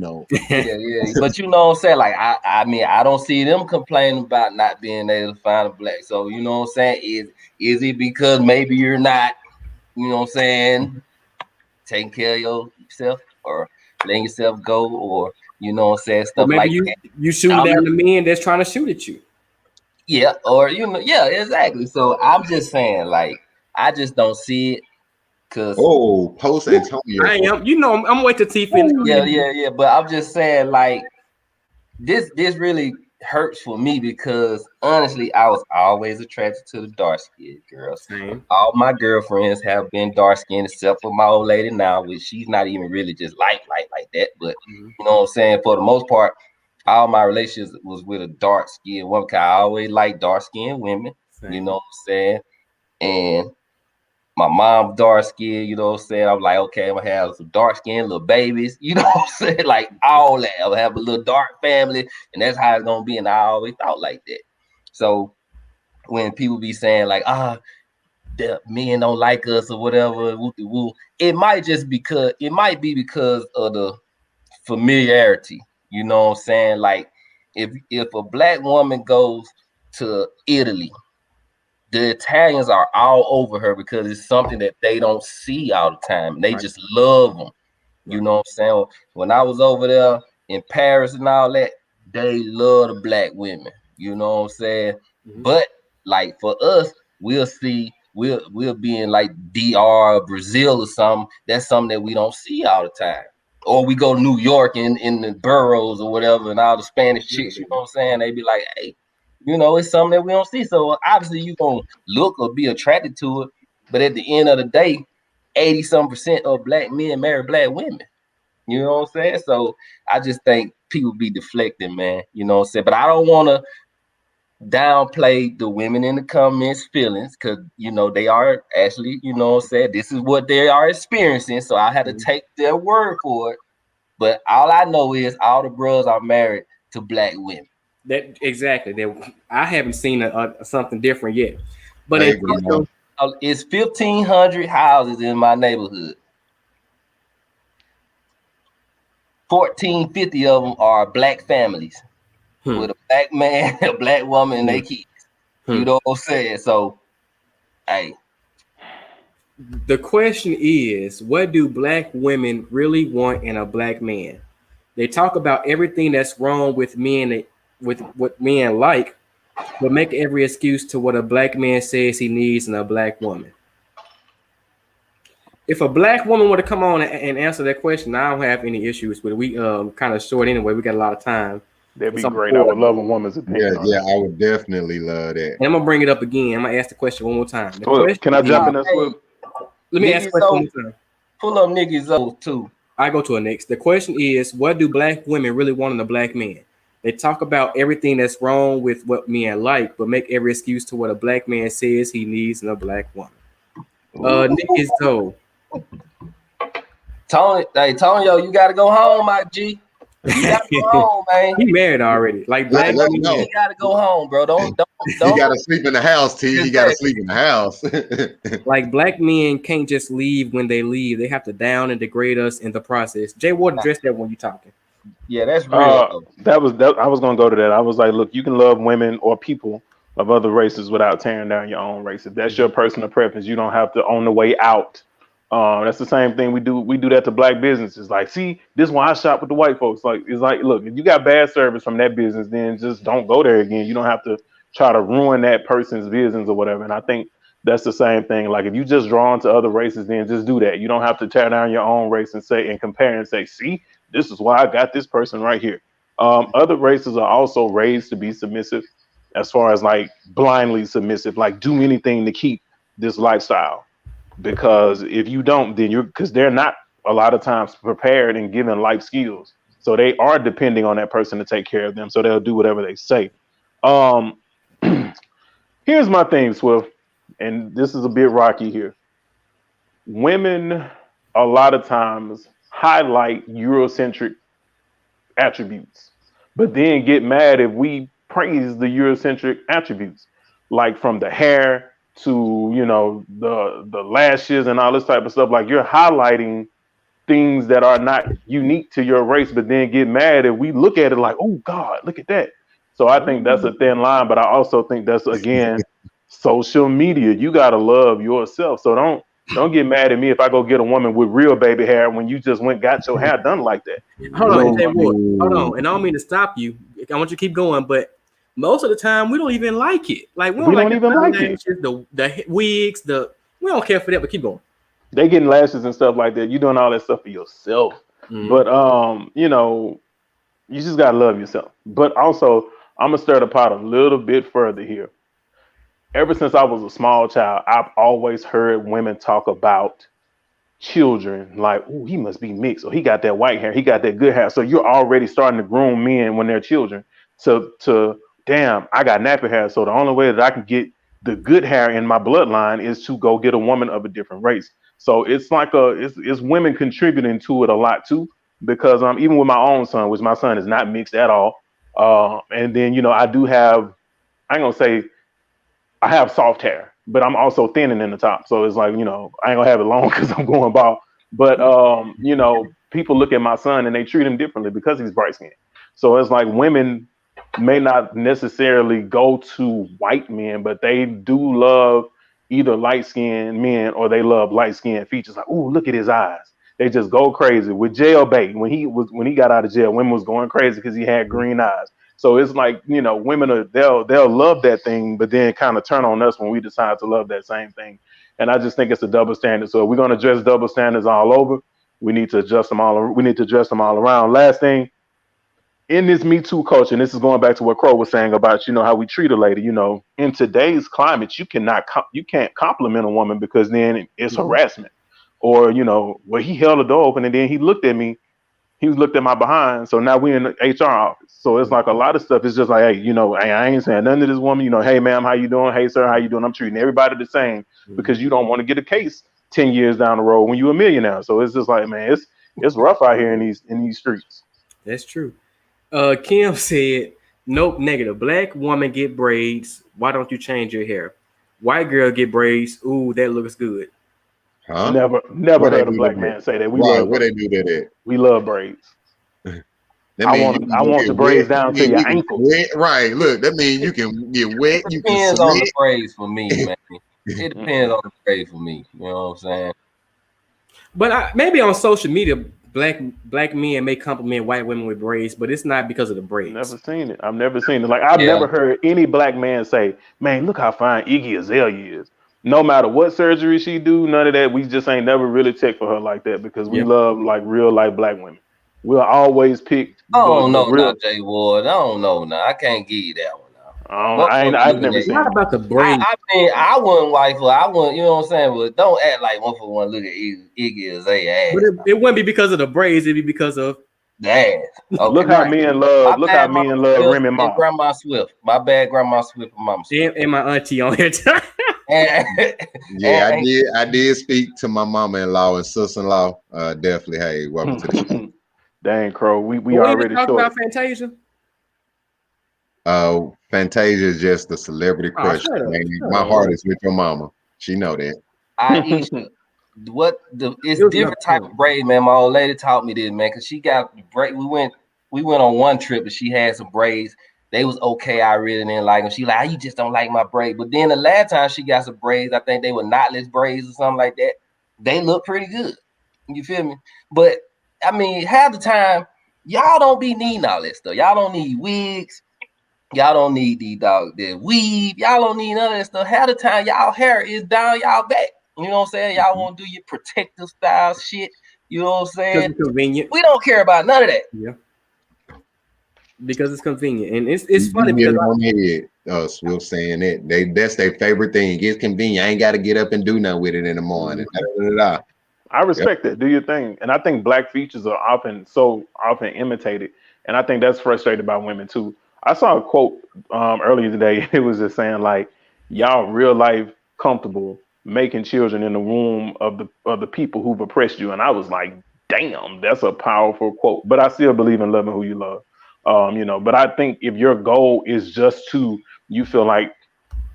But you know what I'm saying? Like, I mean, I don't see them complaining about not being able to find a black. So you know what I'm saying? Is it because maybe you're not, you know what I'm saying, taking care of yourself or letting yourself go, or you know what I'm saying, stuff like that? You shoot down the men that's trying to shoot at you. Yeah, or yeah, exactly. So I'm just saying, like, I just don't see it. Cause post Antonio. I am. I'm waiting to T finish. Yeah. But I'm just saying, like, this really hurts for me because honestly, I was always attracted to the dark skinned girls. Same. All my girlfriends have been dark skinned except for my old lady now, which she's not even really just like that. But you know what I'm saying? For the most part, all my relationships was with a dark skinned woman. I always liked dark skinned women. Same. You know what I'm saying? And my mom dark skin, you know what I'm saying? I'm like, okay, I'm gonna have some dark skin little babies, you know what I'm saying? Like all that. I'll have a little dark family, and that's how it's gonna be. And I always thought like that. So when people be saying like, the men don't like us or whatever, it might be because of the familiarity, you know what I'm saying? Like if a black woman goes to Italy, the Italians are all over her because it's something that they don't see all the time. They just love them. You know what I'm saying? When I was over there in Paris and all that, they love the black women. You know what I'm saying? But like for us, we'll be in like DR or Brazil or something. That's something that we don't see all the time. Or we go to New York in the boroughs or whatever, and all the Spanish chicks, you know what I'm saying? They be like, hey, it's something that we don't see. So obviously you gonna look or be attracted to it. But at the end of the day, 80% of black men marry black women. You know what I'm saying? So I just think people be deflecting, man. You know what I'm saying? But I don't want to downplay the women in the comments feelings because they are actually, you know what I'm saying, this is what they are experiencing. So I had to take their word for it. But all I know is all the bros are married to black women. That exactly. I haven't seen something different yet. But it's 1,500 houses in my neighborhood. 1,450 of them are black families with a black man, a black woman, and their kids. You know what I'm saying? So, hey. The question is, what do black women really want in a black man? They talk about everything that's wrong with men, with what men like, but make every excuse to what a black man says he needs in a black woman. If a black woman were to come on and answer that question, I don't have any issues with it. We kind of short anyway. We got a lot of time. That'd be It's on great. I would board. love a woman's Yeah, opinion on yeah, that. I would definitely love that. And I'm gonna bring it up again. I'm gonna ask the question one more time. The Well, question can I jump is- in this? Swift? Let me ask the Nikki question Zoe, one more time. pull up Nikki Zoe too. I go to a next. The question is, what do black women really want in a black man? They talk about everything that's wrong with what men like, but make every excuse to what a black man says he needs in a black woman. Nikki Zoe. Tonyo, you gotta go home, my G. You gotta go home, man. He married already. Like black Let him women. know. You gotta go home, bro. Don't. You gotta sleep in the house, T. You gotta sleep in the house. Like black men can't just leave when they leave. They have to down and degrade us in the process. Jay Ward addressed that when you talking. Yeah, that's real. I was gonna go to that. I was like, look, you can love women or people of other races without tearing down your own race. If that's your personal preference, you don't have to on the way out. That's the same thing we do. We do that to black businesses. Like, see, this is why I shop with the white folks. Like, it's like, look, if you got bad service from that business, then just don't go there again. You don't have to try to ruin that person's business or whatever. And I think that's the same thing. Like, if you just drawn to other races, then just do that. You don't have to tear down your own race and say and compare and say, see, this is why I got this person right here. Other races are also raised to be submissive, as far as like blindly submissive, like do anything to keep this lifestyle. Because if you don't, then because they're not a lot of times prepared and given life skills. So they are depending on that person to take care of them. So they'll do whatever they say. Here's my thing, Swift, and this is a bit rocky here. Women a lot of times highlight Eurocentric attributes, but then get mad if we praise the Eurocentric attributes, like from the hair to, you know, the lashes and all this type of stuff. Like, you're highlighting things that are not unique to your race, but then get mad if we look at it like, oh God, look at that. So I think that's a thin line, but I also think that's, again, social media. You gotta love yourself. So don't get mad at me if I go get a woman with real baby hair when you just got your hair done like that. Hold on, Jay Ward. Hold on. And I don't mean to stop you. I want you to keep going, but most of the time we don't even like it. Like, we don't even like it. The wigs, we don't care for that, but keep going. They getting lashes and stuff like that. You doing all that stuff for yourself. Mm-hmm. But you know, you just gotta love yourself. But also, I'm gonna stir the pot a little bit further here. Ever since I was a small child, I've always heard women talk about children like, oh, he must be mixed, or he got that white hair, he got that good hair. So you're already starting to groom men when they're children to damn, I got nappy hair. So the only way that I can get the good hair in my bloodline is to go get a woman of a different race. So it's like it's women contributing to it a lot too, because even with my own son, which my son is not mixed at all. And then, you know, I do have, I ain't gonna say I have soft hair, but I'm also thinning in the top. So it's like, you know, I ain't gonna have it long because I'm going bald. But you know, people look at my son and they treat him differently because he's bright skinned. So it's like women may not necessarily go to white men, but they do love either light skinned men or they love light skinned features. Like, oh, look at his eyes. They just go crazy with Jailbait. When he got out of jail, women was going crazy because he had green eyes. So it's like, you know, women they'll love that thing, but then kind of turn on us when we decide to love that same thing. And I just think it's a double standard. So if we're going to address double standards all over, we need to adjust them all. We need to address them all around. Last thing, in this Me Too culture, and this is going back to what Crow was saying about, you know, how we treat a lady. You know, in today's climate, you can't compliment a woman because then it's harassment. Or, you know, well, he held the door open and then he looked at me. He looked at my behind. So now we're in the HR office. So it's like a lot of stuff. It's just like, hey, you know, I ain't saying nothing to this woman. You know, hey, ma'am, how you doing? Hey, sir, how you doing? I'm treating everybody the same because you don't want to get a case 10 years down the road when you're a millionaire. So it's just like, man, it's rough out here in these streets. That's true. Kim said, nope, negative. Black woman get braids. Why don't you change your hair? White girl get braids. Ooh, that looks good. Huh? Never heard a black man say that. Where they do that at? We love braids. I want the braids down to your ankles. Right. Look, that means you can get wet. It depends on the braids for me, man. It depends on the braids for me. You know what I'm saying? But maybe on social media, black men may compliment white women with braids, but it's not because of the braids. I've never seen it. Like, I've never heard any black man say, man, look how fine Iggy Azalea is. no matter what surgery she do, none of that. We just ain't never really checked for her like that because we Yeah. love like real life black women. We'll always pick I don't the know real. now, Jay Ward. I don't know now. I can't give you that one now. What I've never It's seen. not about the brain. I mean, I wouldn't wife her. I wouldn't, you know what I'm saying? But don't act like one for one. Look at Iggy as a ass. But it wouldn't be because of the braids. It'd be because of The ass. Okay, Look how right. men love. Look how men love Remy and Ma. Grandma Swift. My bad, Grandma Swift and Mama Swift. and my auntie on here. And, Yeah, and- I did speak to my mama-in-law and sister-in-law. Definitely, hey, welcome to the show. Dang, Crow. We we already talked short. about Fantasia. Fantasia is just a celebrity crush. shut up, Man, shut my up. heart is with your mama. She know that. Aisha, it's It was different enough type time. of braid, man. My old lady taught me this, man, because she got braid. We went on one trip and she had some braids. They was okay. I really didn't like them. She like, you just don't like my braid. But then the last time she got some braids, I think they were knotless braids or something like that. They look pretty good. You feel me? But I mean, half the time, y'all don't be needing all that stuff. Y'all don't need wigs. Y'all don't need the weave. Y'all don't need none of that stuff. Half the time, y'all hair is down y'all back. You know what I'm saying? Y'all want to do your protective style shit. You know what I'm Because saying? it's convenient. We don't care about none of that. Yeah. Because it's convenient. And it's funny You hit because it on the head, Swift saying that. That's their favorite thing. It's convenient. I ain't got to get up and do nothing with it in the morning. Da-da-da-da. I respect that. Do your thing. And I think black features are often imitated. And I think that's frustrated by women too. I saw a quote earlier today. It was just saying like, y'all real life comfortable making children in the womb of the people who've oppressed you. And I was like, damn, that's a powerful quote. But I still believe in loving who you love. But I think if your goal is just you feel like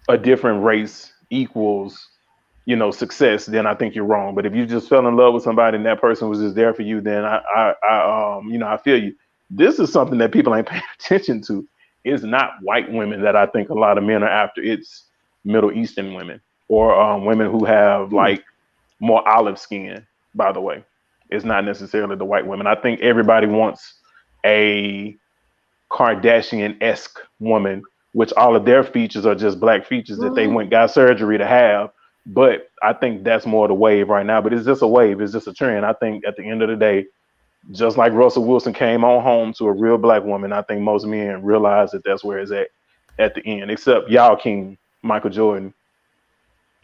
a different race equals, success, then I think you're wrong. But if you just fell in love with somebody and that person was just there for you, then I feel you. This is something that people ain't paying attention to. It's not white women that I think a lot of men are after. It's Middle Eastern women or women who have like more olive skin, by the way. It's not necessarily the white women. I think everybody wants a Kardashian-esque woman, which all of their features are just black features that they got surgery to have. But I think that's more the wave right now. But it's just a wave. It's just a trend. I think at the end of the day, just like Russell Wilson came on home to a real black woman, I think most men realize that that's where it's at the end, except y'all king, Michael Jordan.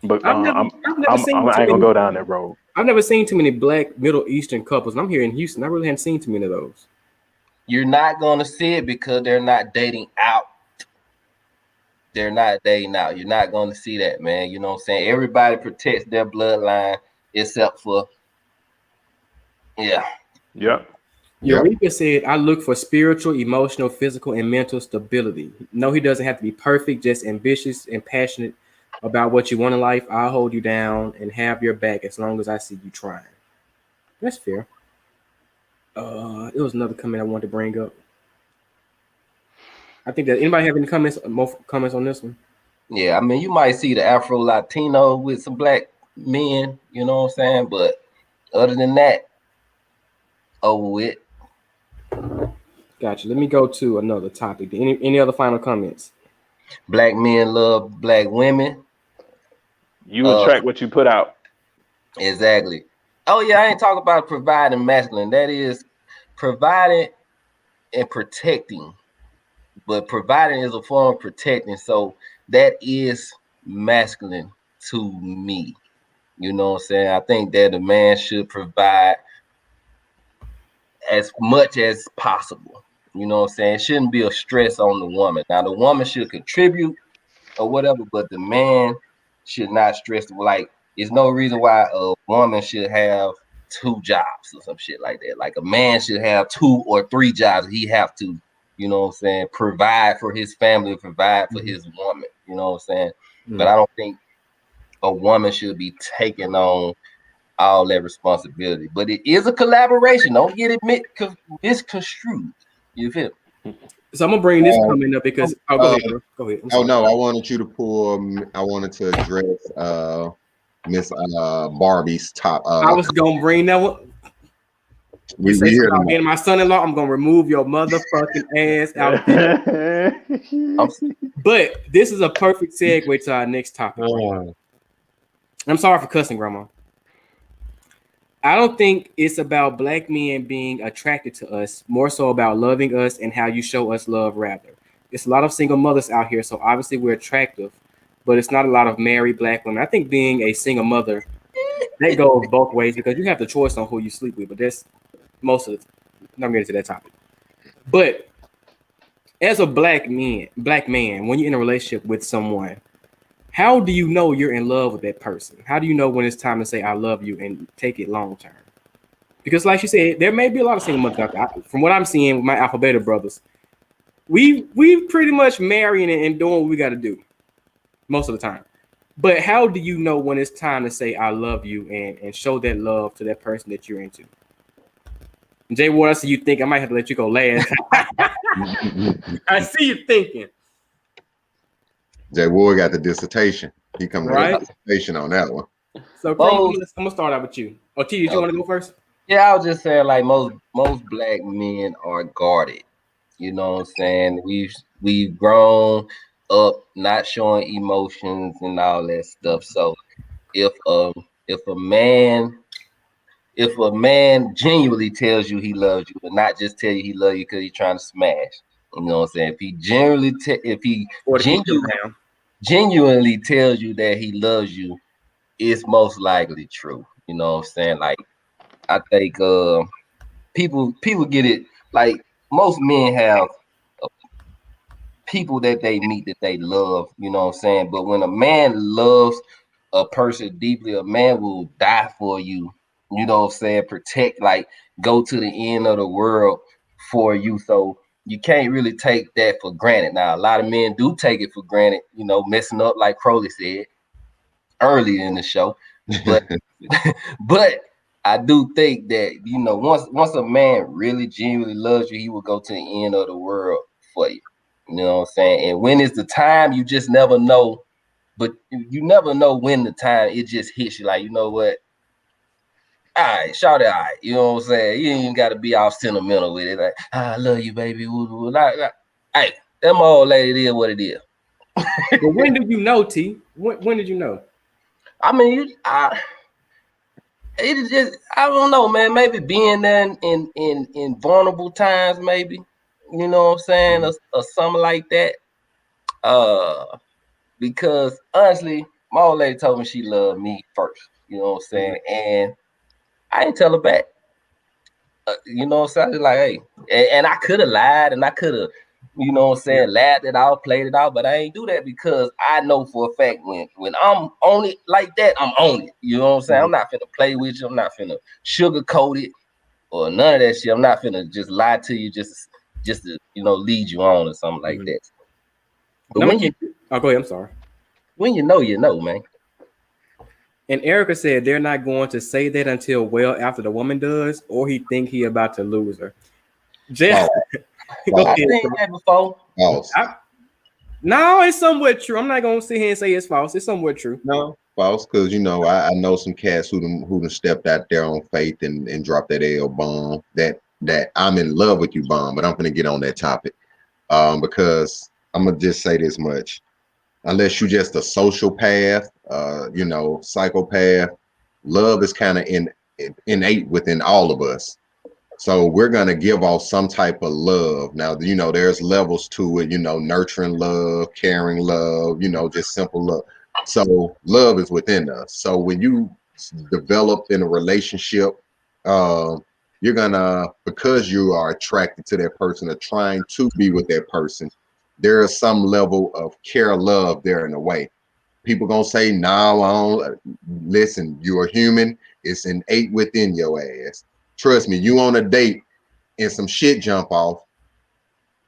But I've never seen I ain't gonna go down that road. I've never seen too many black Middle Eastern couples. And I'm here in Houston. I really haven't seen too many of those. You're not going to see it because they're not dating out. They're not dating out. You're not going to see that, man. You know what I'm saying? Everybody protects their bloodline except for, yeah. Yep. Eureka said, I look for spiritual, emotional, physical, and mental stability. No, he doesn't have to be perfect, just ambitious and passionate about what you want in life. I'll hold you down and have your back as long as I see you trying. That's fair. It was another comment I wanted to bring up. I think that anybody have any more comments on this one? Yeah, I mean, you might see the Afro Latino with some black men, you know what I'm saying? But other than that, over with. Gotcha. Let me go to another topic. Any other final comments? Black men love black women. You attract what you put out. Exactly. Oh yeah, I ain't talking about providing masculine. That is providing and protecting. But providing is a form of protecting. So that is masculine to me. You know what I'm saying? I think that a man should provide as much as possible. You know what I'm saying? It shouldn't be a stress on the woman. Now the woman should contribute or whatever, but the man should not stress. Like, there's no reason why a woman should have 2 jobs or some shit like that. Like a man should have 2 or 3 jobs. He have to, you know what I'm saying, provide for his family, provide for his woman. You know what I'm saying? But I don't think a woman should be taking on all that responsibility. But it is a collaboration. Don't get it misconstrued. You feel? So I'm gonna bring this comment up because go ahead, bro. Go ahead. No, I wanted you to pull. I wanted to address Miss Barbie's top. I was gonna bring that one. We hear them. And my son-in-law, I'm gonna remove your motherfucking ass out there. But this is a perfect segue to our next topic. I'm sorry for cussing, Grandma. I don't think it's about black men being attracted to us, more so about loving us and how you show us love, rather. It's a lot of single mothers out here, so obviously we're attractive, but it's not a lot of married black women. I think being a single mother, that goes both ways because you have the choice on who you sleep with, but that's most of it. I'm not getting to that topic. But as a black man, when you're in a relationship with someone, how do you know you're in love with that person? How do you know when it's time to say I love you and take it long term? Because, like you said, there may be a lot of single mothers out there. From what I'm seeing with my Alpha Beta brothers, we pretty much marrying and doing what we got to do most of the time. But how do you know when it's time to say I love you and show that love to that person that you're into? Jay, what else do you think? I might have to let you go last. I see you thinking. Jay Ward got the dissertation. He coming with Right. a dissertation on that one. So, Chrome, I'm gonna start out with you. Oh, T, did you want to go first? Yeah, I was just saying, like most black men are guarded. You know what I'm saying? We've grown up not showing emotions and all that stuff. So if a man genuinely tells you he loves you, and not just tell you he loves you because he's trying to smash, you know what I'm saying? If he genuinely tells you that he loves you, it's most likely true. You know what I'm saying? Like, I think people get it. Like, most men have people that they meet that they love. You know what I'm saying? But when a man loves a person deeply, a man will die for you. You know what I'm saying? Protect, like, go to the end of the world for you. So you can't really take that for granted. Now, a lot of men do take it for granted, you know, messing up, like Crowley said earlier in the show. But but I do think that, you know, once a man really genuinely loves you, he will go to the end of the world for you. You know what I'm saying? And when is the time, you just never know. But you never know when the time it just hits you. Like, you know what? All right, shout it, all right. You know what I'm saying? You ain't even got to be all sentimental with it. Like, I love you, baby. Hey, that my old lady is what it is. But when did you know, T? When did you know? I mean, it just, I don't know, man. Maybe being there in vulnerable times, maybe. You know what I'm saying? Or something like that. Because honestly, my old lady told me she loved me first. You know what I'm saying? And I didn't tell her back. You know what I'm saying? I was like, hey, and I could have lied and I could have, you know what I'm saying, laughed it out, played it out, but I ain't do that because I know for a fact when I'm on it like that, I'm on it. You know what I'm saying? I'm not finna play with you. I'm not finna sugarcoat it or none of that shit. I'm not finna just lie to you just to, you know, lead you on or something like that. But go ahead. I'm sorry. When you know, man. And Erica said they're not going to say that until well after the woman does, or he think he about to lose her. Jeff, go ahead. I think that before. False. No, it's somewhat true. I'm not gonna sit here and say it's false. It's somewhat true. No, false, because you know I know some cats who done stepped out there on faith and dropped that L bomb, that I'm in love with you bomb. But I'm gonna get on that topic because I'm gonna just say this much. Unless you just a sociopath, you know, psychopath, love is kind of innate within all of us. So we're gonna give off some type of love. Now, you know, there's levels to it, you know, nurturing love, caring love, you know, just simple love. So love is within us. So when you develop in a relationship, you're gonna, because you are attracted to that person or trying to be with that person, there is some level of care, love there in a way. People gonna say, no, I don't. Listen, you're a human. It's innate within your ass. Trust me, you on a date and some shit jump off.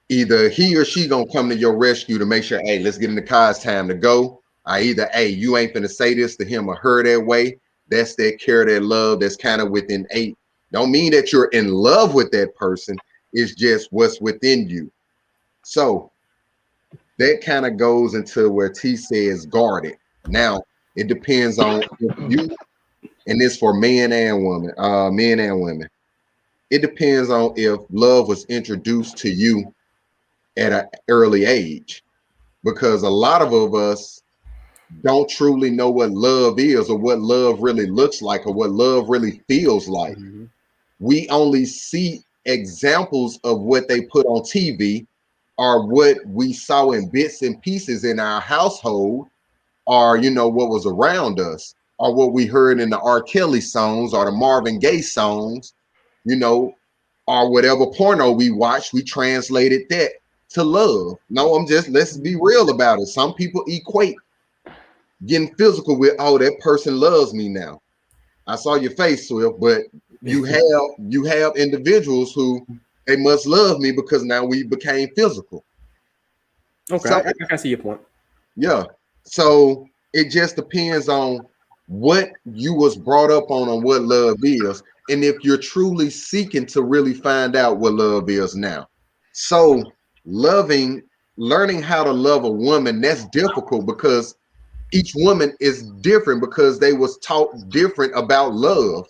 Either he or she gonna come to your rescue to make sure, hey, let's get in the car, it's time to go. Either, hey, you ain't gonna say this to him or her that way. That's that care, that love that's kind of within innate. Don't mean that you're in love with that person. It's just what's within you. So that kind of goes into where T says guarded. Now it depends on if you, and this for men and women. It depends on if love was introduced to you at an early age, because a lot of us don't truly know what love is or what love really looks like or what love really feels like. Mhm. We only see examples of what they put on TV or what we saw in bits and pieces in our household or, you know, what was around us or what we heard in the R. Kelly songs or the Marvin Gaye songs, you know, or whatever porno we watched, we translated that to love. No, let's be real about it. Some people equate getting physical with, oh, that person loves me now. I saw your face, Swift, but you have individuals who they must love me because now we became physical. Okay, So I can see your point. yeah. So it just depends on what you was brought up on what love is, and if you're truly seeking to really find out what love is now. So learning how to love a woman, that's difficult because each woman is different because they was taught different about love.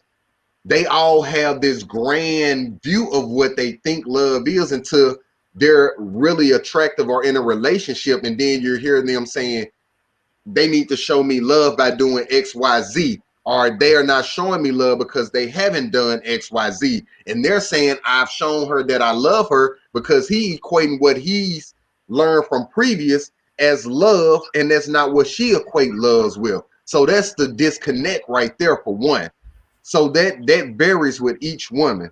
They all have this grand view of what they think love is until they're really attractive or in a relationship, and then you're hearing them saying they need to show me love by doing XYZ, or they are not showing me love because they haven't done XYZ, and they're saying I've shown her that I love her because he equating what he's learned from previous as love, and that's not what she equate loves with. So that's the disconnect right there for one. So that varies with each woman.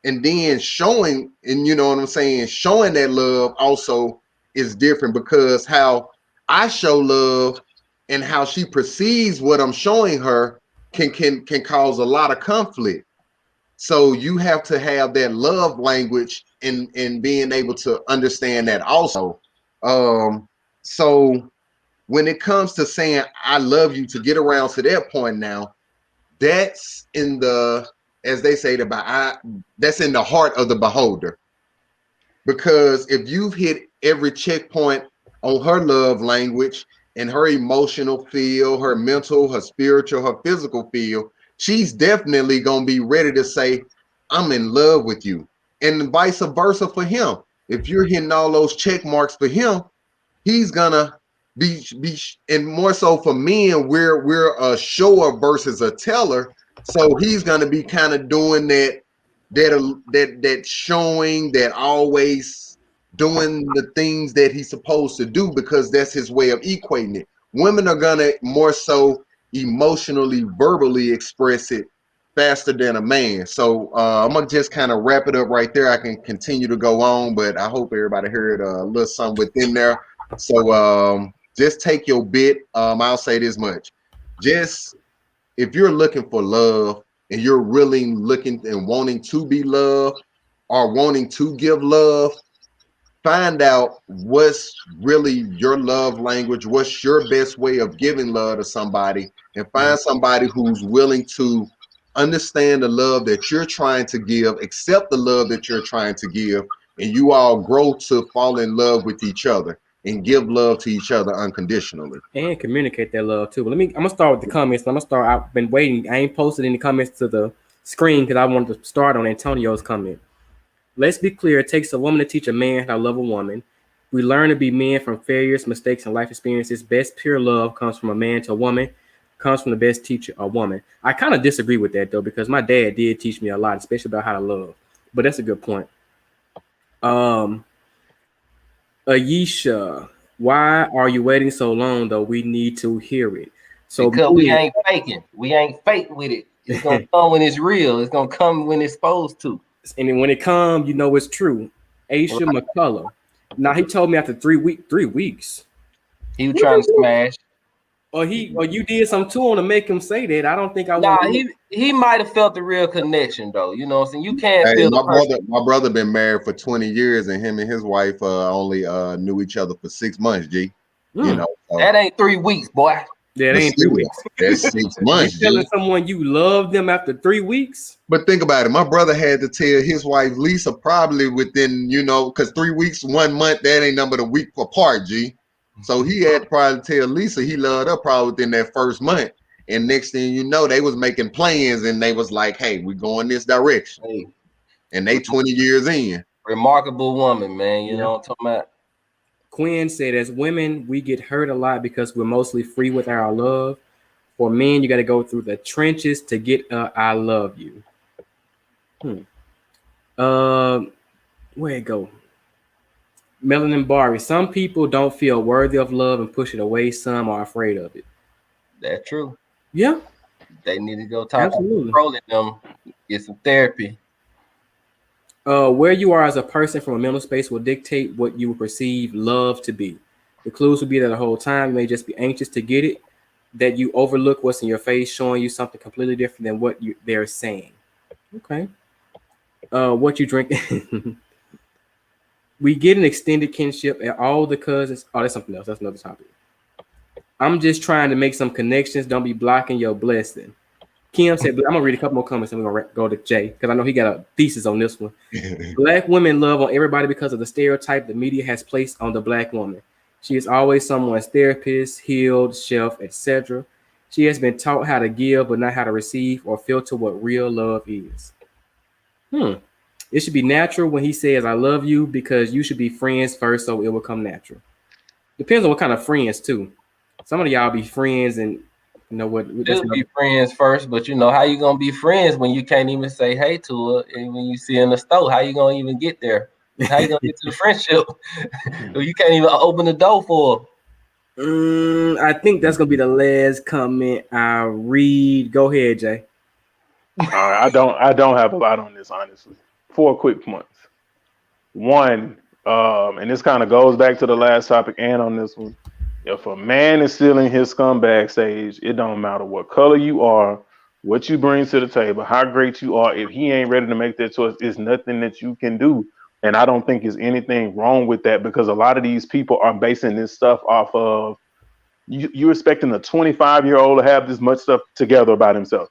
And then showing, and you know what I'm saying, showing that love also is different because how I show love and how she perceives what I'm showing her can cause a lot of conflict. So you have to have that love language and being able to understand that also. So when it comes to saying I love you, to get around to that point now, that's in the, as they say, that's in the heart of the beholder. Because if you've hit every checkpoint on her love language and her emotional feel, her mental, her spiritual, her physical feel, she's definitely gonna be ready to say, I'm in love with you. And vice versa for him. If you're hitting all those check marks for him, he's gonna be and more so for men, we're a shower versus a teller. So he's gonna be kind of doing that showing, that always doing the things that he's supposed to do because that's his way of equating it. Women are gonna more so emotionally, verbally express it faster than a man. So I'm gonna just kind of wrap it up right there. I can continue to go on, but I hope everybody heard a little something within there. So just take your bit. I'll say this much. Just if you're looking for love and you're really looking and wanting to be loved or wanting to give love, find out what's really your love language, what's your best way of giving love to somebody, and find somebody who's willing to understand the love that you're trying to give, accept the love that you're trying to give, and you all grow to fall in love with each other and give love to each other unconditionally. And communicate that love too. But I'm gonna start with the comments. I'm gonna start. I've been waiting. I ain't posted any comments to the screen because I wanted to start on Antonio's comment. Let's be clear. It takes a woman to teach a man how to love a woman. We learn to be men from failures, mistakes, and life experiences. Best pure love comes from a man to a woman. Comes from the best teacher, a woman. I kind of disagree with that though, because my dad did teach me a lot, especially about how to love. But that's a good point. Ayesha, why are you waiting so long though? We need to hear it. So because we ain't faking. We ain't fake with it. It's gonna come when it's real. It's gonna come when it's supposed to. And then when it comes, you know it's true. Aisha McCullough. Now he told me after 3 weeks. He was trying to smash. Or you did something to him to make him say that. I don't think I want. Nah, he might have felt the real connection though. You know what I'm saying? You can't feel my brother been married for 20 years and him and his wife only knew each other for 6 months, G. You know. That ain't 3 weeks, boy. Yeah, that ain't 3 weeks. That's 6 months. You telling someone you love them after 3 weeks? But think about it. My brother had to tell his wife Lisa probably within, you know, because 3 weeks, 1 month, that ain't number the week apart, G. So he had to probably tell Lisa he loved her probably within that first month. And next thing you know, they was making plans and they was like, hey, we going this direction. Hey. And they 20 years in. Remarkable woman, man. You know what I'm talking about? Quinn said, as women, we get hurt a lot because we're mostly free with our love. For men, you got to go through the trenches to get I love you. Where it go? Melanin Bari. Some people don't feel worthy of love and push it away. Some are afraid of it. That's true. Yeah, They need to go talk to absolutely. controlling them, get some therapy. Where you are as a person from a mental space will dictate what you will perceive love to be. The clues will be there the whole time. You may just be anxious to get it, that you overlook what's in your face, showing you something completely different than what they're saying. Okay. What you drink? We get an extended kinship and all the cousins. Oh, that's something else. That's another topic. I'm just trying to make some connections. Don't be blocking your blessing. Kim said, I'm gonna read a couple more comments and we're gonna go to Jay because I know he got a thesis on this one. Black women love on everybody because of the stereotype the media has placed on the black woman. She is always someone's therapist, healed, chef, etc. She has been taught how to give but not how to receive or filter what real love is. It should be natural when he says I love you because you should be friends first so it will come natural. Depends on what kind of friends too. Some of y'all be friends and you know what? Just be friends first, but you know how you gonna be friends when you can't even say hey to her, and when you see her in the store, how you gonna even get there? How you gonna get to the friendship? You can't even open the door for her. I think that's gonna be the last comment I read. Go ahead, Jay. All right, I don't have a lot on this, honestly. 4 quick points. One, and this kind of goes back to the last topic and on this one. If a man is still in his scumbag stage, it don't matter what color you are, what you bring to the table, how great you are. If he ain't ready to make that choice, it's nothing that you can do. And I don't think there's anything wrong with that because a lot of these people are basing this stuff off of you expecting a 25-year-old to have this much stuff together about himself.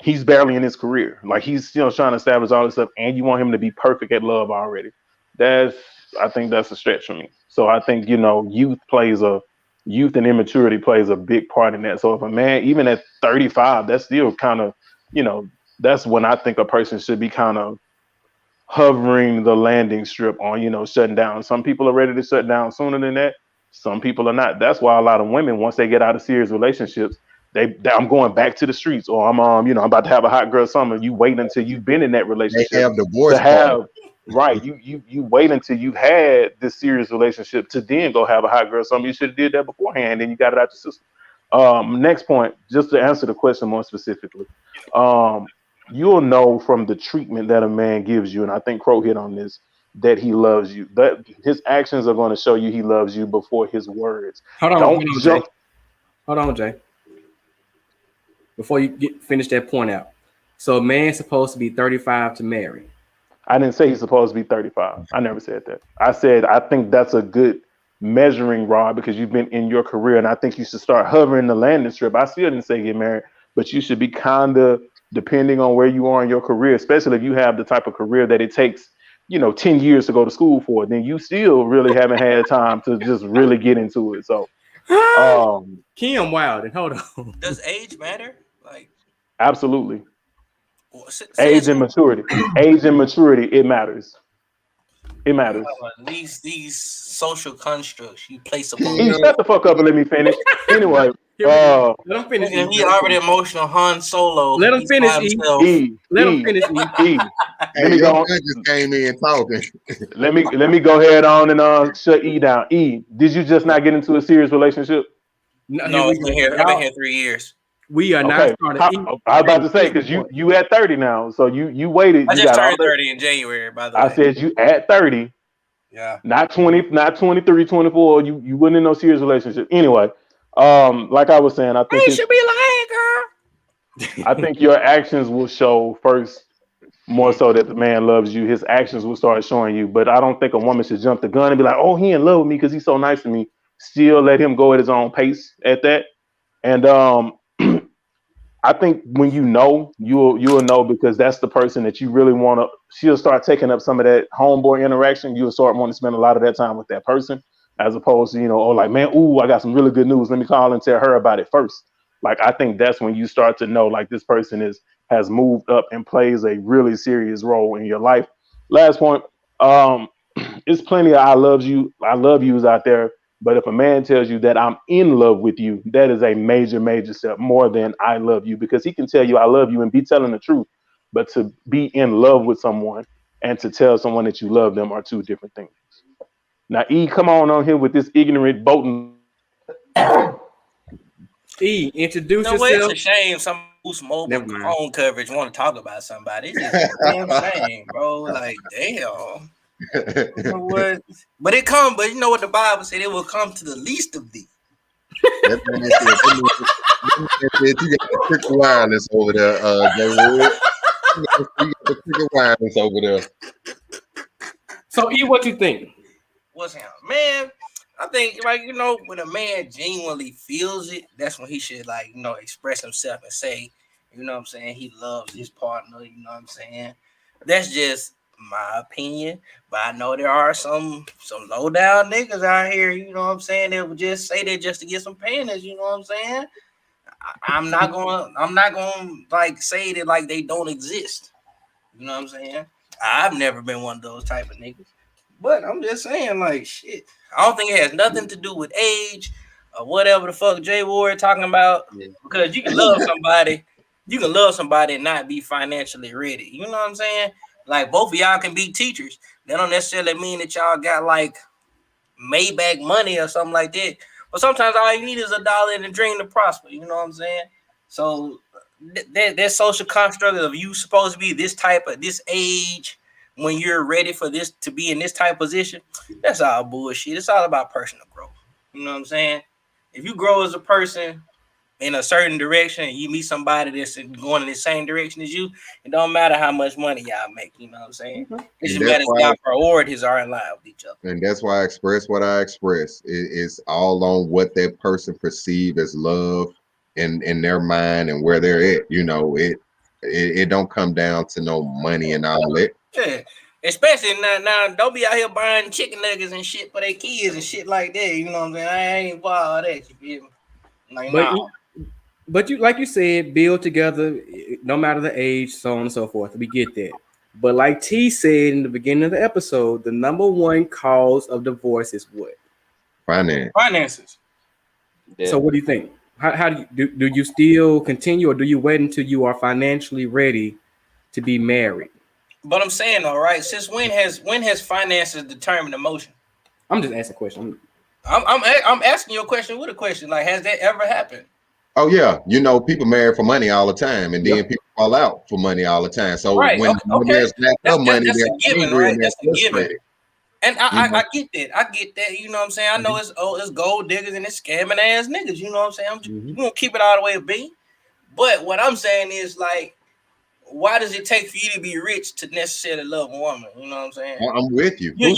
He's barely in his career. Like he's still trying to establish all this stuff, and you want him to be perfect at love already. I think that's a stretch for me. So I think, youth and immaturity plays a big part in that. So if a man, even at 35, that's still kind of, that's when I think a person should be kind of hovering the landing strip on, shutting down. Some people are ready to shut down sooner than that. Some people are not. That's why a lot of women, once they get out of serious relationships, I'm going back to the streets, or I'm I'm about to have a hot girl summer. You wait until you've been in that relationship. They have divorce to have right. You wait until you've had this serious relationship to then go have a hot girl summer. You should have did that beforehand, and you got it out your system. Next point, just to answer the question more specifically, you'll know from the treatment that a man gives you, and I think Crow hit on this, that he loves you. That his actions are going to show you he loves you before his words. Hold on, Jay. Before you finish that point out. So a man's supposed to be 35 to marry. I didn't say he's supposed to be 35. I never said that. I said I think that's a good measuring rod because you've been in your career, and I think you should start hovering the landing strip. I still didn't say get married, but you should be kind of, depending on where you are in your career, especially if you have the type of career that it takes, 10 years to go to school for, then you still really haven't had time to just really get into it. So Kim Wilde, and hold on. Does age matter? Absolutely. Age and maturity. Age and maturity, it matters. It matters. These social constructs you place upon. Shut the fuck up and let me finish. Anyway, let him finish. He already emotional Han Solo. Let him finish. Let him finish. Hey, your just came in talking. Let me go ahead on and shut E down. E, did you just not get into a serious relationship? No, I've been here 3 years. We are not starting. I was about to say because you at 30 now, so you waited. I just turned 30 in January. By the way, I said you at 30. Yeah. Not 20, not 23, 24. You wouldn't in no serious relationship. Anyway, like I was saying, I think you should be like, girl. I think your actions will show first, more so that the man loves you. His actions will start showing you. But I don't think a woman should jump the gun and be like, "Oh, he in love with me because he's so nice to me." Still let him go at his own pace at that. And I think when you'll know because that's the person that you really want to. She'll start taking up some of that homeboy interaction. You'll start wanting to spend a lot of that time with that person, as opposed to man, I got some really good news. Let me call and tell her about it first. Like I think that's when you start to know like this person has moved up and plays a really serious role in your life. Last point, it's plenty of I love yous out there. But if a man tells you that I'm in love with you, that is a major, major step more than I love you, because he can tell you I love you and be telling the truth. But to be in love with someone and to tell someone that you love them are two different things. Now, E, come on here with this ignorant boating. E, introduce You know what? It's yourself. a shame some Boost Mobile Never mind. phone coverage want to talk about somebody. It's just a damn shame, bro. Like, damn. You know what? But you know what the Bible said? It will come to the least of thee. That man said, you got the cricket wireless over there, Joe Wood. You got the cricket wireless over there. So, E, what you think? What's him? Man, I think, like, you know, when a man genuinely feels it, that's when he should, like, you know, express himself and say, you know what I'm saying, he loves his partner, you know what I'm saying? That's just my opinion, but I know there are some low down niggas out here, you know what I'm saying, that would just say that just to get some panties, you know what I'm saying? I'm not gonna like say that like they don't exist. You know what I'm saying? I've never been one of those type of niggas. But I'm just saying, like, shit. I don't think it has nothing to do with age or whatever the fuck Jay Ward talking about. Because you can love somebody and not be financially ready. You know what I'm saying? Like, both of y'all can be teachers. That don't necessarily mean that y'all got like Maybach money or something like that. But sometimes all you need is $1 and a dream to prosper. You know what I'm saying? So that social construct of you supposed to be this age when you're ready for this to be in this type of position, that's all bullshit. It's all about personal growth. You know what I'm saying? If you grow as a person in a certain direction and you meet somebody that's going in the same direction as you, it don't matter how much money y'all make. You know what I'm saying? It just matters y'all priorities are in line with each other. And that's why I express what I express. It's all on what that person perceive as love in their mind and where they're at. You know, it don't come down to no money and all that. Yeah, especially now. Don't be out here buying chicken nuggets and shit for their kids and shit like that. You know what I'm saying? I ain't for all that. You feel me? Like, but you, like you said, build together, no matter the age, so on and so forth. We get that. But like T said in the beginning of the episode, the number one cause of divorce is what? Finances. Yeah. So what do you think? How do you still continue, or do you wait until you are financially ready to be married? But I'm saying, all right, since when has finances determined emotion? I'm just asking a question. I'm asking you a question with a question. Like, has that ever happened? Oh yeah, you know, people marry for money all the time, and then people fall out for money all the time. So when there's lack of money, that's a given, right? That's a given. And I get that. I get that. You know what I'm saying? I know it's gold diggers and it's scamming ass niggas. You know what I'm saying? You gonna keep it all the way to be. But what I'm saying is, like, why does it take for you to be rich to necessarily love a woman? You know what I'm saying? I'm with you. I'm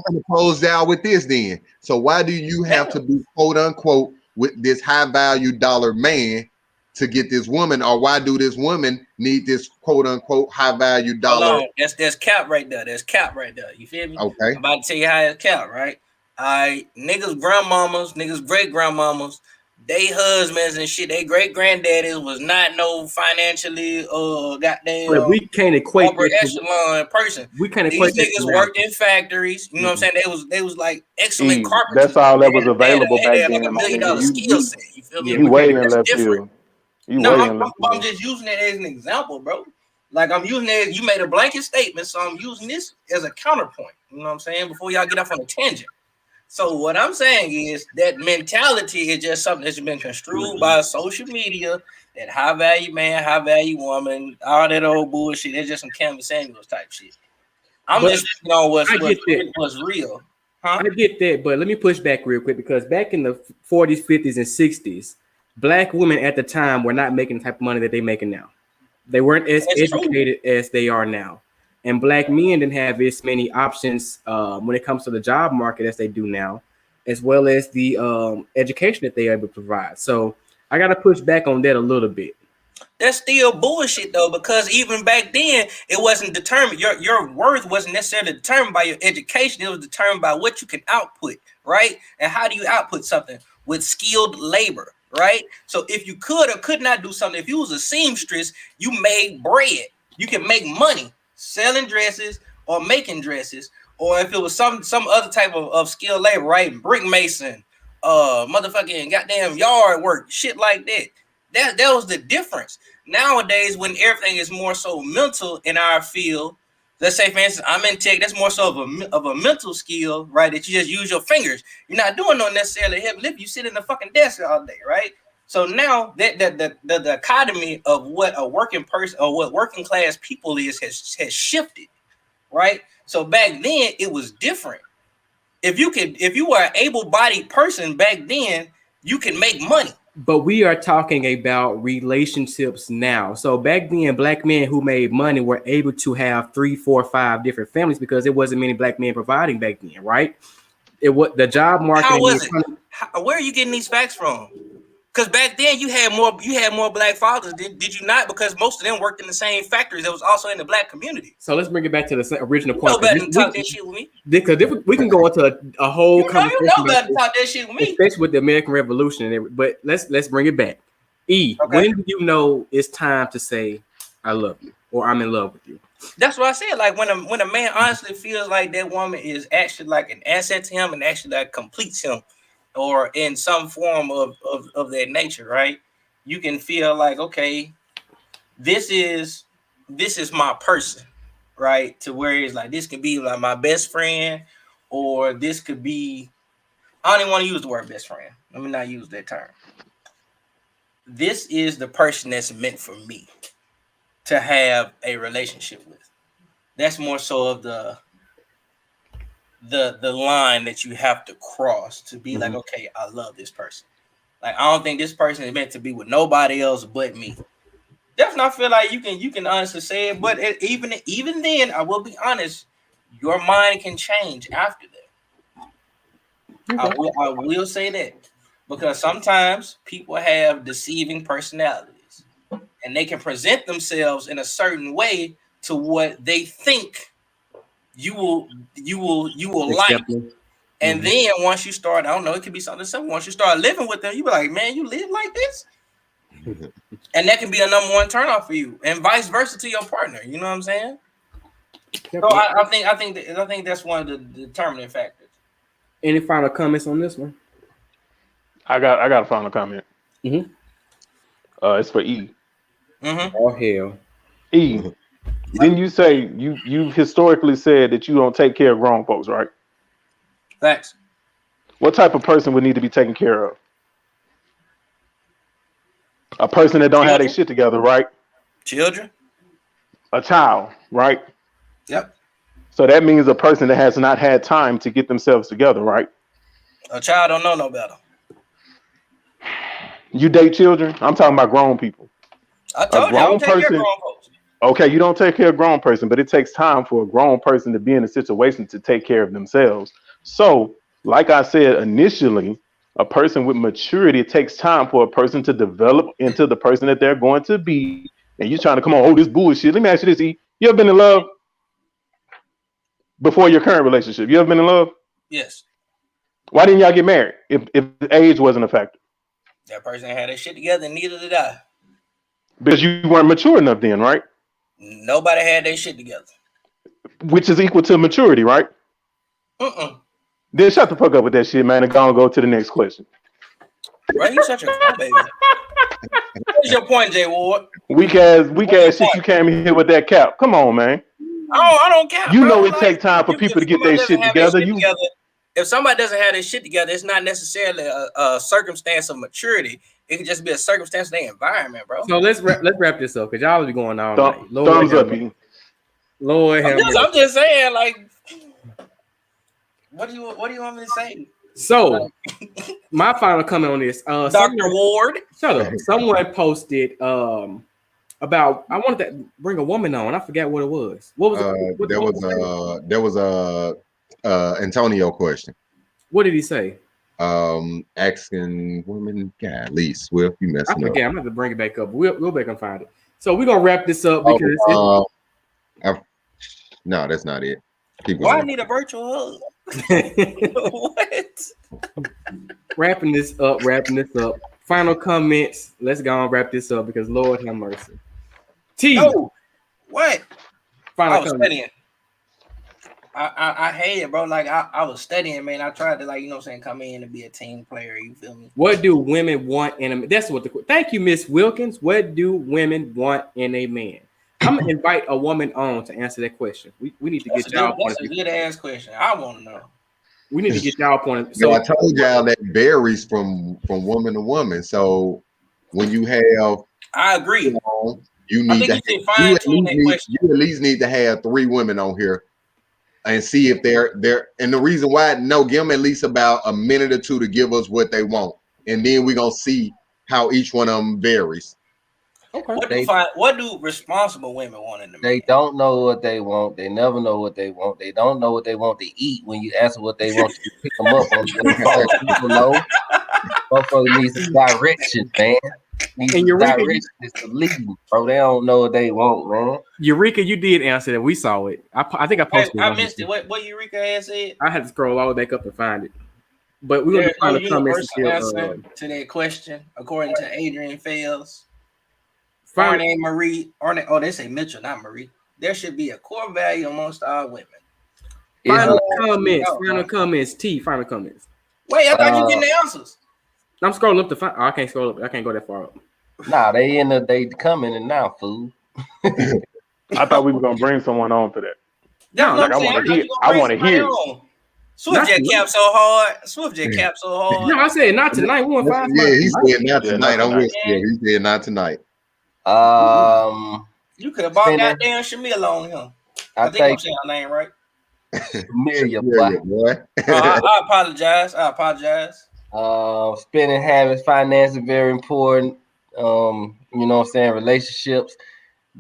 gonna close down with this then. So why do you have to be quote unquote with this high value dollar man to get this woman, or why do this woman need this quote unquote high value dollar? There's cap right there. There's cap right there. You feel me? Okay. I'm about to tell you how it's cap, right? Niggas grandmamas, niggas great grandmamas, they husbands and shit, they great granddaddies was not no financially goddamn. But we can't equate upper echelon person. We can't equate. These niggas worked in factories. You know what I'm saying? They was like excellent carpenters. That's all that was available back then. Like $1 million skill set. You feel me? You waiting in left field. I'm just using it as an example, bro. Like, I'm using it. You made a blanket statement, so I'm using this as a counterpoint. You know what I'm saying? Before y'all get off on a tangent. So what I'm saying is that mentality is just something that's been construed by social media. That high value man, high value woman, all that old bullshit. It's just some Campbell Samuels type shit. I'm just speaking on what's real. Huh? I get that, but let me push back real quick, because back in the 40s, 50s, and 60s, black women at the time were not making the type of money that they're making now. They weren't as educated as they are now. And black men didn't have as many options when it comes to the job market as they do now, as well as the education that they are able to provide. So I got to push back on that a little bit. That's still bullshit, though, because even back then, it wasn't determined. Your worth wasn't necessarily determined by your education. It was determined by what you can output, right? And how do you output something? With skilled labor, right? So if you could or could not do something, if you was a seamstress, you made bread. You can make money selling dresses or making dresses, or if it was some other type of skilled labor, right? Brick mason, motherfucking goddamn yard work, shit like that. That was the difference. Nowadays, when everything is more so mental in our field, let's say, for instance, I'm in tech. That's more so of a mental skill, right? That you just use your fingers. You're not doing no necessarily heavy lift. You sit in the fucking desk all day, right? So now that the dichotomy of what a working person or what working class people is has shifted, right? So back then it was different. If you were an able-bodied person back then, you can make money. But we are talking about relationships now. So back then, black men who made money were able to have 3, 4, 5 different families because there wasn't many black men providing back then, right? It was the job market. How was it? Where are you getting these facts from? Because back then you had more black fathers, did you not? Because most of them worked in the same factories that was also in the black community. So let's bring it back to the original point. You know better than talk that shit with me. Because we can go into a whole conversation. You know better than talk that shit with me. Especially with the American Revolution. But let's bring it back. Okay. When do you know it's time to say I love you or I'm in love with you? That's what I said. Like when a man honestly feels like that woman is actually like an asset to him and actually like completes him, or in some form of that nature, right? You can feel like, okay, this is my person, right? To where it's like this could be like my best friend, or this could be, I don't even want to use the word best friend. Let me not use that term. This is the person that's meant for me to have a relationship with. That's more so of the line that you have to cross to be like, okay, I love this person. Like, I don't think this person is meant to be with nobody else but me. Definitely, I feel like you can honestly say it, but even then, I will be honest, your mind can change after that. Okay. I will say that, because sometimes people have deceiving personalities, and they can present themselves in a certain way to what they think you will like. And then once you start, I don't know, it could be something simple. Once you start living with them, you be like, man, you live like this? And that can be a number one turnoff for you, and vice versa to your partner. You know what I'm saying? So I think that's one of the determining factors. Any final comments on this one? I got a final comment. It's for E. Oh hell. E. Didn't you say you historically said that you don't take care of grown folks, right? Thanks. What type of person would need to be taken care of? A person that don't have their shit together, right? Children. A child, right? Yep. So that means a person that has not had time to get themselves together, right? A child don't know no better. You date children? I'm talking about grown people. I told you I don't take care of grown folks. Okay, you don't take care of a grown person, but it takes time for a grown person to be in a situation to take care of themselves. So, like I said initially, a person with maturity, it takes time for a person to develop into the person that they're going to be. And you're trying to come on, this bullshit. Let me ask you this, E. You ever been in love before your current relationship? You ever been in love? Yes. Why didn't y'all get married if age wasn't a factor? That person had their shit together, and neither did I. Because you weren't mature enough then, right? Nobody had their shit together. Which is equal to maturity, right? Then shut the fuck up with that shit, man, and go to the next question. Right, you such a baby. What's your point, Jay Ward? Weak ass shit. You came in here with that cap. Come on, man. I don't care. You know it takes time for people to get their shit together. If somebody doesn't have their shit together, it's not necessarily a circumstance of maturity. It could just be a circumstance of their environment, bro. So let's wrap this up, because y'all be going all night. Thumbs up, E. Lord, I'm just saying, like, what do you want me to say? So, my final comment on this, Dr. Ward. Shut up. Someone posted about, I wanted to bring a woman on. I forgot what it was. What was it? There was a Antonio question. What did he say? Asking women, golly, Swift, you messing up. Okay, I'm gonna have to bring it back up. We'll back and find it. So we're gonna wrap this up because no, that's not it. Why I need a virtual hug? What? Wrapping this up. Final comments. Let's go and wrap this up because Lord have mercy. T. No. What? Final comments. I hate it, bro. Like I was studying, man. I tried to like, you know what I'm saying, come in and be a team player. You feel me? What do women want in a man? That's what thank you, Miss Wilkins. What do women want in a man? I'm gonna invite a woman on to answer that question. We need to get y'all point That's of a view. good ass question. I want to know. We need to get y'all point of So so I told y'all that varies from woman to woman. So when you have, I agree. you I need think to you should fine tune that question. you at least need to have 3 women on here and see if they're. And the reason why, no, give them at least about a minute or 2 to give us what they want, and then we're gonna see how each one of them varies. okay. What do responsible women want in the man? They don't know what they want. They never know what they want. They don't know what they want to eat. When you ask them what they want, you pick them up on the phone. People know. Motherfucker needs some direction, man. Needs And some Eureka, direction. It's the lead, bro. They don't know what they want, man. Eureka, you did answer that. We saw it. I think I Wait, posted it. I on missed it. YouTube. What Eureka had said? I had to scroll all the way back up and find it. But we're gonna There's find no the comments universal until answer to that question, according to Adrian Fales. find Arne Marie. They say Mitchell, not Marie. There should be a core value amongst all women. final It's comments. Oh, Final man. comments. Final comments. Wait, I thought you getting the answers. I'm scrolling up to find. Oh, I can't scroll up. I can't go that far up. nah, they coming and now, fool. I thought we were gonna bring someone on for that. That's No, what like, I'm saying. I wanna thought hear- you gonna I bring wanna somebody hear. on. Swift Jet Not cap so hard. Swift Jet cap so hard. No, I said not tonight. We want five. Yeah, he said not Yeah, tonight. not I'm with tonight. you. He said not tonight. You could have bought Spinner. goddamn Shamil on him. I I think I'm think saying her name right. Amelia, Yeah, boy. boy. I apologize. Spending habits, finance is very important. You know what I'm saying? Relationships.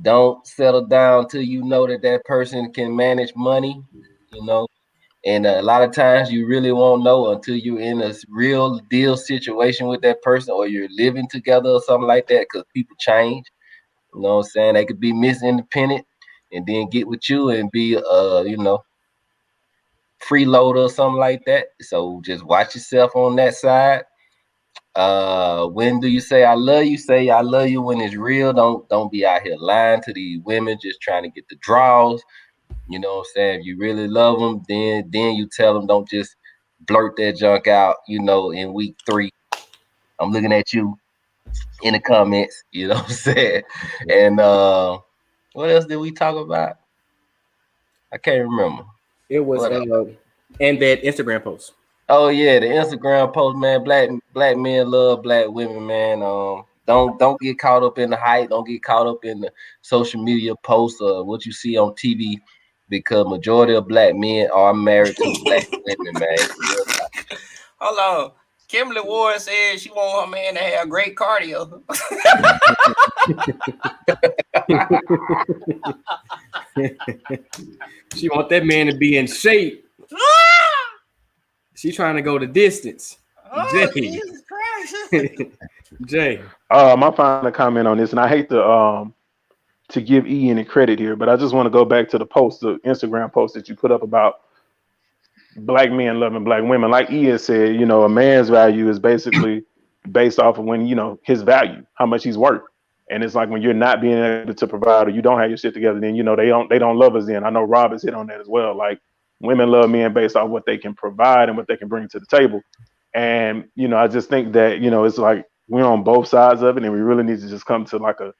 Don't settle down till you know that person can manage money, you know. And a lot of times you really won't know until you're in a real deal situation with that person or you're living together or something like that, because people change. You know what I'm saying? They could be Miss Independent and then get with you and be you know, freeloader or something like that. So just watch yourself on that side. When do you say I love you? Say I love you when it's real. Don't be out here lying to these women just trying to get the draws. You know what I'm saying? If you really love them, then you tell them. Don't just blurt that junk out, you know, in week 3. I'm looking at you in the comments, you know what I'm saying? And what else did we talk about? I can't remember. It was and that Instagram post. Oh yeah, the Instagram post, man. Black men love black women, man. Don't get caught up in the hype. Don't get caught up in the social media posts or what you see on TV, because majority of black men are married to black women, man. Hold on. Kimberly Ward said she want her man to have great cardio. She want that man to be in shape. She trying to go the distance. Oh, Jesus Christ. Jay. My final comment on this, and I hate to give E any credit here, but I just want to go back to the post, the Instagram post that you put up about black men loving black women. Like E has said, you know, a man's value is basically based off of when, you know, his value, how much he's worth. And it's like when you're not being able to provide or you don't have your shit together, then, you know, they don't love us then. I know Rob has hit on that as well. Like, women love men based off what they can provide and what they can bring to the table. And, you know, I just think that, you know, it's like we're on both sides of it, and we really need to just come to like an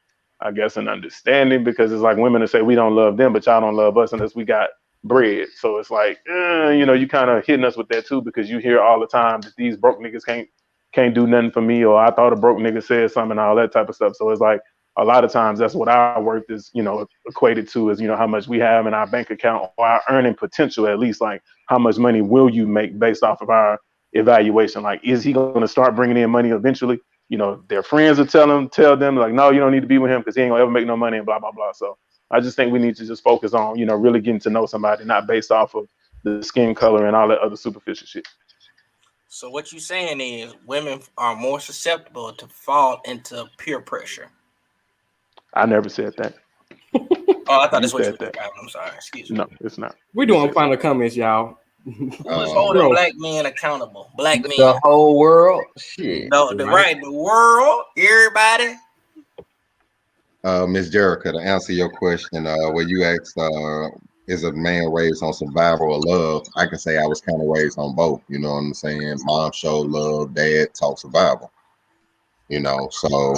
understanding, because it's like women that say we don't love them, but y'all don't love us unless we got bread. So it's like, you know, you kind of hitting us with that too, because you hear all the time that these broke niggas can't do nothing for me, or I thought a broke nigga said something, and all that type of stuff. So it's like a lot of times that's what our worth is, you know, equated to, is, you know, how much we have in our bank account, or our earning potential, at least, like how much money will you make based off of our evaluation. Like, is he going to start bringing in money eventually? You know, their friends will tell them like, no, you don't need to be with him because he ain't gonna ever make no money and blah, blah, blah. So I just think we need to just focus on, you know, really getting to know somebody, not based off of the skin color and all that other superficial shit. So what you saying is women are more susceptible to fall into peer pressure. I never said that. Oh, I thought that's what you said were that. talking about. I'm sorry. Excuse me. No, it's not. We're doing final comments, y'all. Who's holding Bro. black men accountable? Black men. The whole world, shit. No, the world, everybody. Miss Jerica, to answer your question, where you asked is a man raised on survival or love, I can say I was kind of raised on both. You know what I'm saying? Mom showed love, dad taught survival. You know, so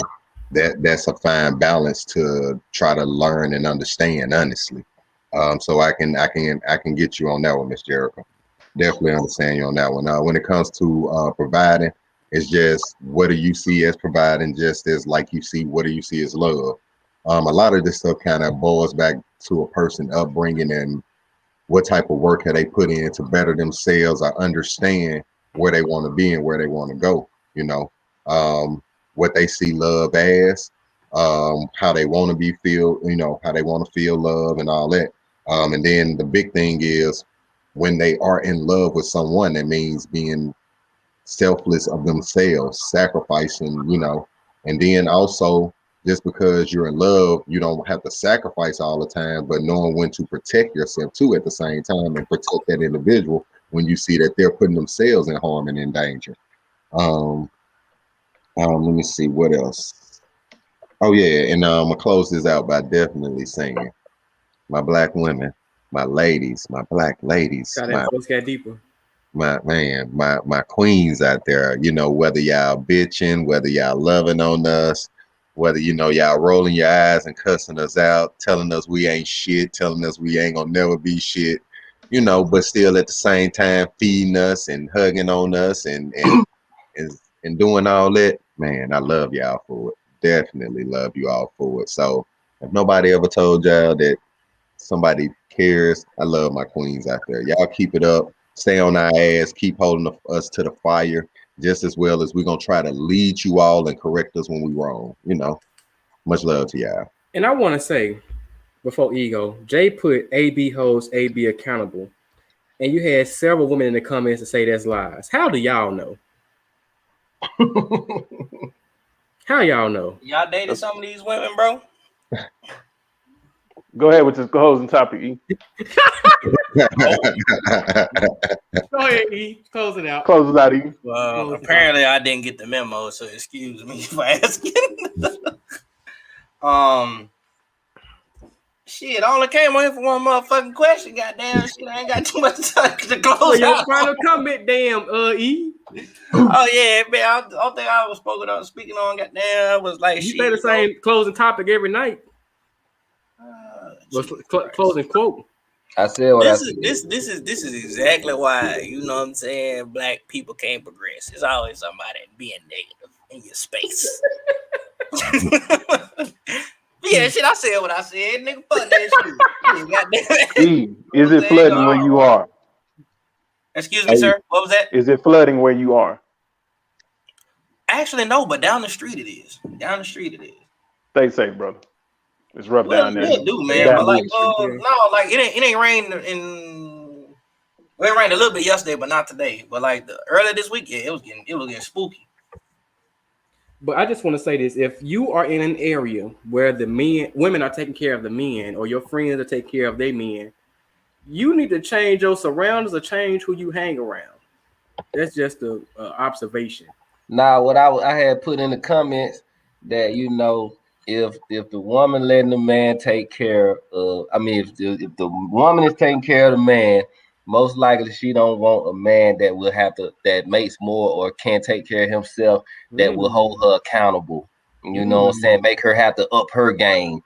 that's a fine balance to try to learn and understand, honestly. So I can get you on that one, Miss Jericho. Definitely understand you on that one. When it comes to providing, it's just what do you see as providing, just as like you see what do you see as love. A lot of this stuff kind of boils back to a person upbringing and what type of work have they put in to better themselves or understand where they want to be and where they want to go. You know, what they see love as, how they want to be feel, you know, how they want to feel love and all that. And then the big thing is when they are in love with someone, that means being selfless of themselves, sacrificing, you know, and then also just because you're in love, you don't have to sacrifice all the time, but knowing when to protect yourself too at the same time and protect that individual when you see that they're putting themselves in harm and in danger. Let me see what else. Oh yeah, and I'm gonna close this out by definitely saying, my black women, my ladies, my black ladies, Got that voice got deeper. my queens out there, you know, whether y'all bitching, whether y'all loving on us, whether, you know, y'all rolling your eyes and cussing us out, telling us we ain't shit, telling us we ain't gonna never be shit, you know, but still at the same time feeding us and hugging on us and doing all that, man, I love y'all for it. Definitely love you all for it. So if nobody ever told y'all that somebody cares, I love my queens out there. Y'all keep it up. Stay on our ass. Keep holding us to the fire just as well as we're going to try to lead you all and correct us when we wrong. You know, much love to y'all. And I want to say, before ego, Jay put AB holds AB accountable. And you had several women in the comments to say that's lies. How do y'all know? How y'all know? Y'all dated some of these women, bro? Go ahead with this closing topic, E. Go ahead, E. Close it out. Close it out, E. Well, apparently I didn't get the memo, so excuse me for asking. Shit, I only came on here for one motherfucking question. Goddamn, shit, I ain't got too much time to close your out. final comment, damn, E. Oh yeah, man. I don't think I was speaking on. Goddamn, was like you shit. say the same closing topic every night. Closing quote. I said what I said. This is exactly why, you know what I'm saying, black people can't progress. It's always somebody being negative in your space. Yeah, shit, I said what I said, nigga. Fuck that shit. E, is it flooding where you are? Excuse me, sir. What was that? Is it flooding where you are? Actually, no, but down the street it is. Down the street it is. Stay safe, brother. It's rough down there. We'll do, man. But like, no, like it ain't rained it rained a little bit yesterday, but not today. But like earlier this week, yeah, it was getting spooky. But I just want to say this: if you are in an area where the women are taking care of the men, or your friends are taking care of their men, you need to change your surroundings or change who you hang around. That's just an observation. Now, what I had put in the comments that, you know, if the woman letting the man take care of, I mean, if the woman is taking care of the man, most likely she don't want a man that makes more or can't take care of himself, that will hold her accountable. You know what I'm saying? Make her have to up her game.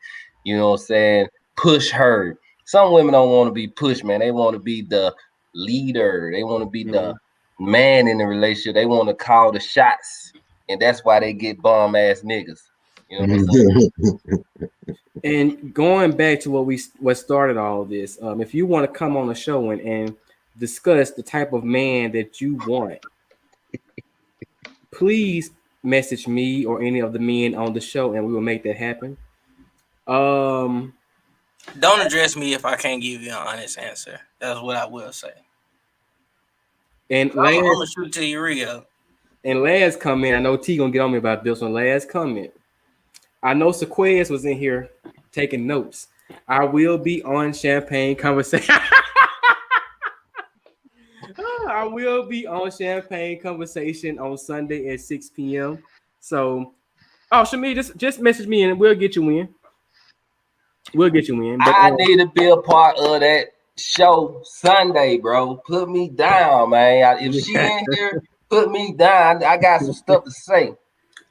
You know what I'm saying? Push her. Some women don't want to be pushed, man. They want to be the leader. They want to be the man in the relationship. They want to call the shots. And that's why they get bum ass niggas. You know what I'm saying? And going back to what started all of this, if you want to come on the show and discuss the type of man that you want, please message me or any of the men on the show, and we will make that happen. Don't address me if I can't give you an honest answer. That's what I will say. And I'm gonna shoot to you real. And last comment, I know T gonna get on me about this one. Last comment. I know Sequez was in here taking notes. I will be on Champagne Conversation. I will be on Champagne Conversation on Sunday at 6 p.m. So, Shamee, just message me and we'll get you in. We'll get you in. But, I need to be a part of that show Sunday, bro. Put me down, man. If she in here, put me down. I got some stuff to say.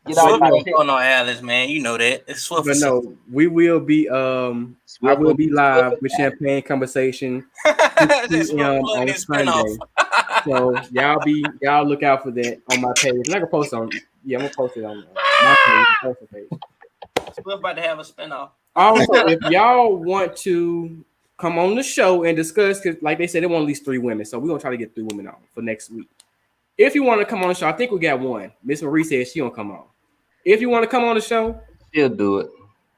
Get off Swift my ain't chest. going on Alice, man. You know that. It's Swift. But no, we will be I will be live with Champagne Conversation 6 Just p.m. plug on this spinoff. Sunday. So y'all look out for that on my page. And I can post on I'm gonna post it on my page, personal page. We're about to have a spinoff. Also, if y'all want to come on the show and discuss, because like they said, they want at least 3 women. So we're gonna try to get 3 women on for next week. If you want to come on the show, I think we got one. Miss Marie said she don't come on. If you want to come on the show, She'll do it.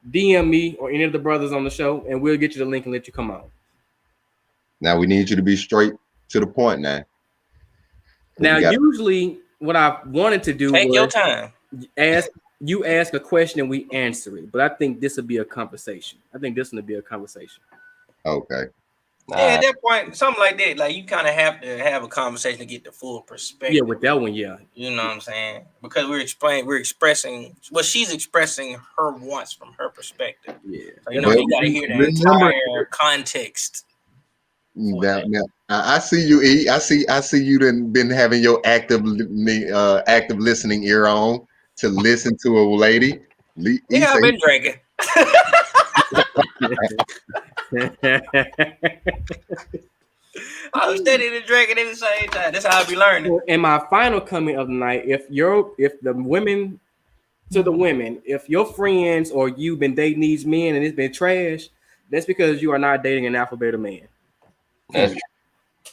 DM me or any of the brothers on the show, and we'll get you the link and let you come on. Now we need you to be straight to the point now. Now, usually what I wanted to do Take was your time. ask a question and we answer it. But I think this will be a conversation. I think this one will be a conversation. Okay. Yeah, at that point, something like that, like you kind of have to have a conversation to get the full perspective. Yeah, with that one, yeah. You know what I'm saying? Because we're expressing what she's expressing her wants from her perspective. Yeah. So, you know, you got to hear the entire context. Now, I see you, E. I see you done been having your active listening ear on to listen to a lady. Yeah, I've been drinking. I was steady to drinking at the same time. That's how I be learning. And my final comment of the night: if the women, to the women, if your friends or you've been dating these men and it's been trash, that's because you are not dating an alpha beta man.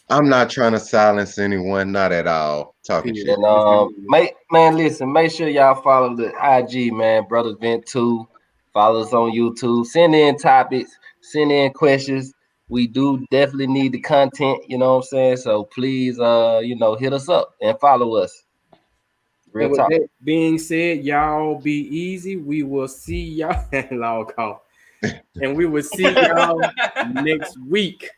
I'm not trying to silence anyone, not at all. Talking shit. And listen, make sure y'all follow the IG, man, Brothers Vent 2. Follow us on YouTube. Send in topics, send in questions. We do definitely need the content, you know what I'm saying? So please hit us up and follow us. Real talk. With that being said, y'all be easy. We will see y'all log off. And we will see y'all next week.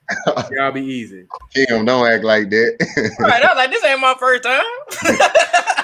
Y'all be easy. Kim, don't act like that. Right, I was like, this ain't my first time.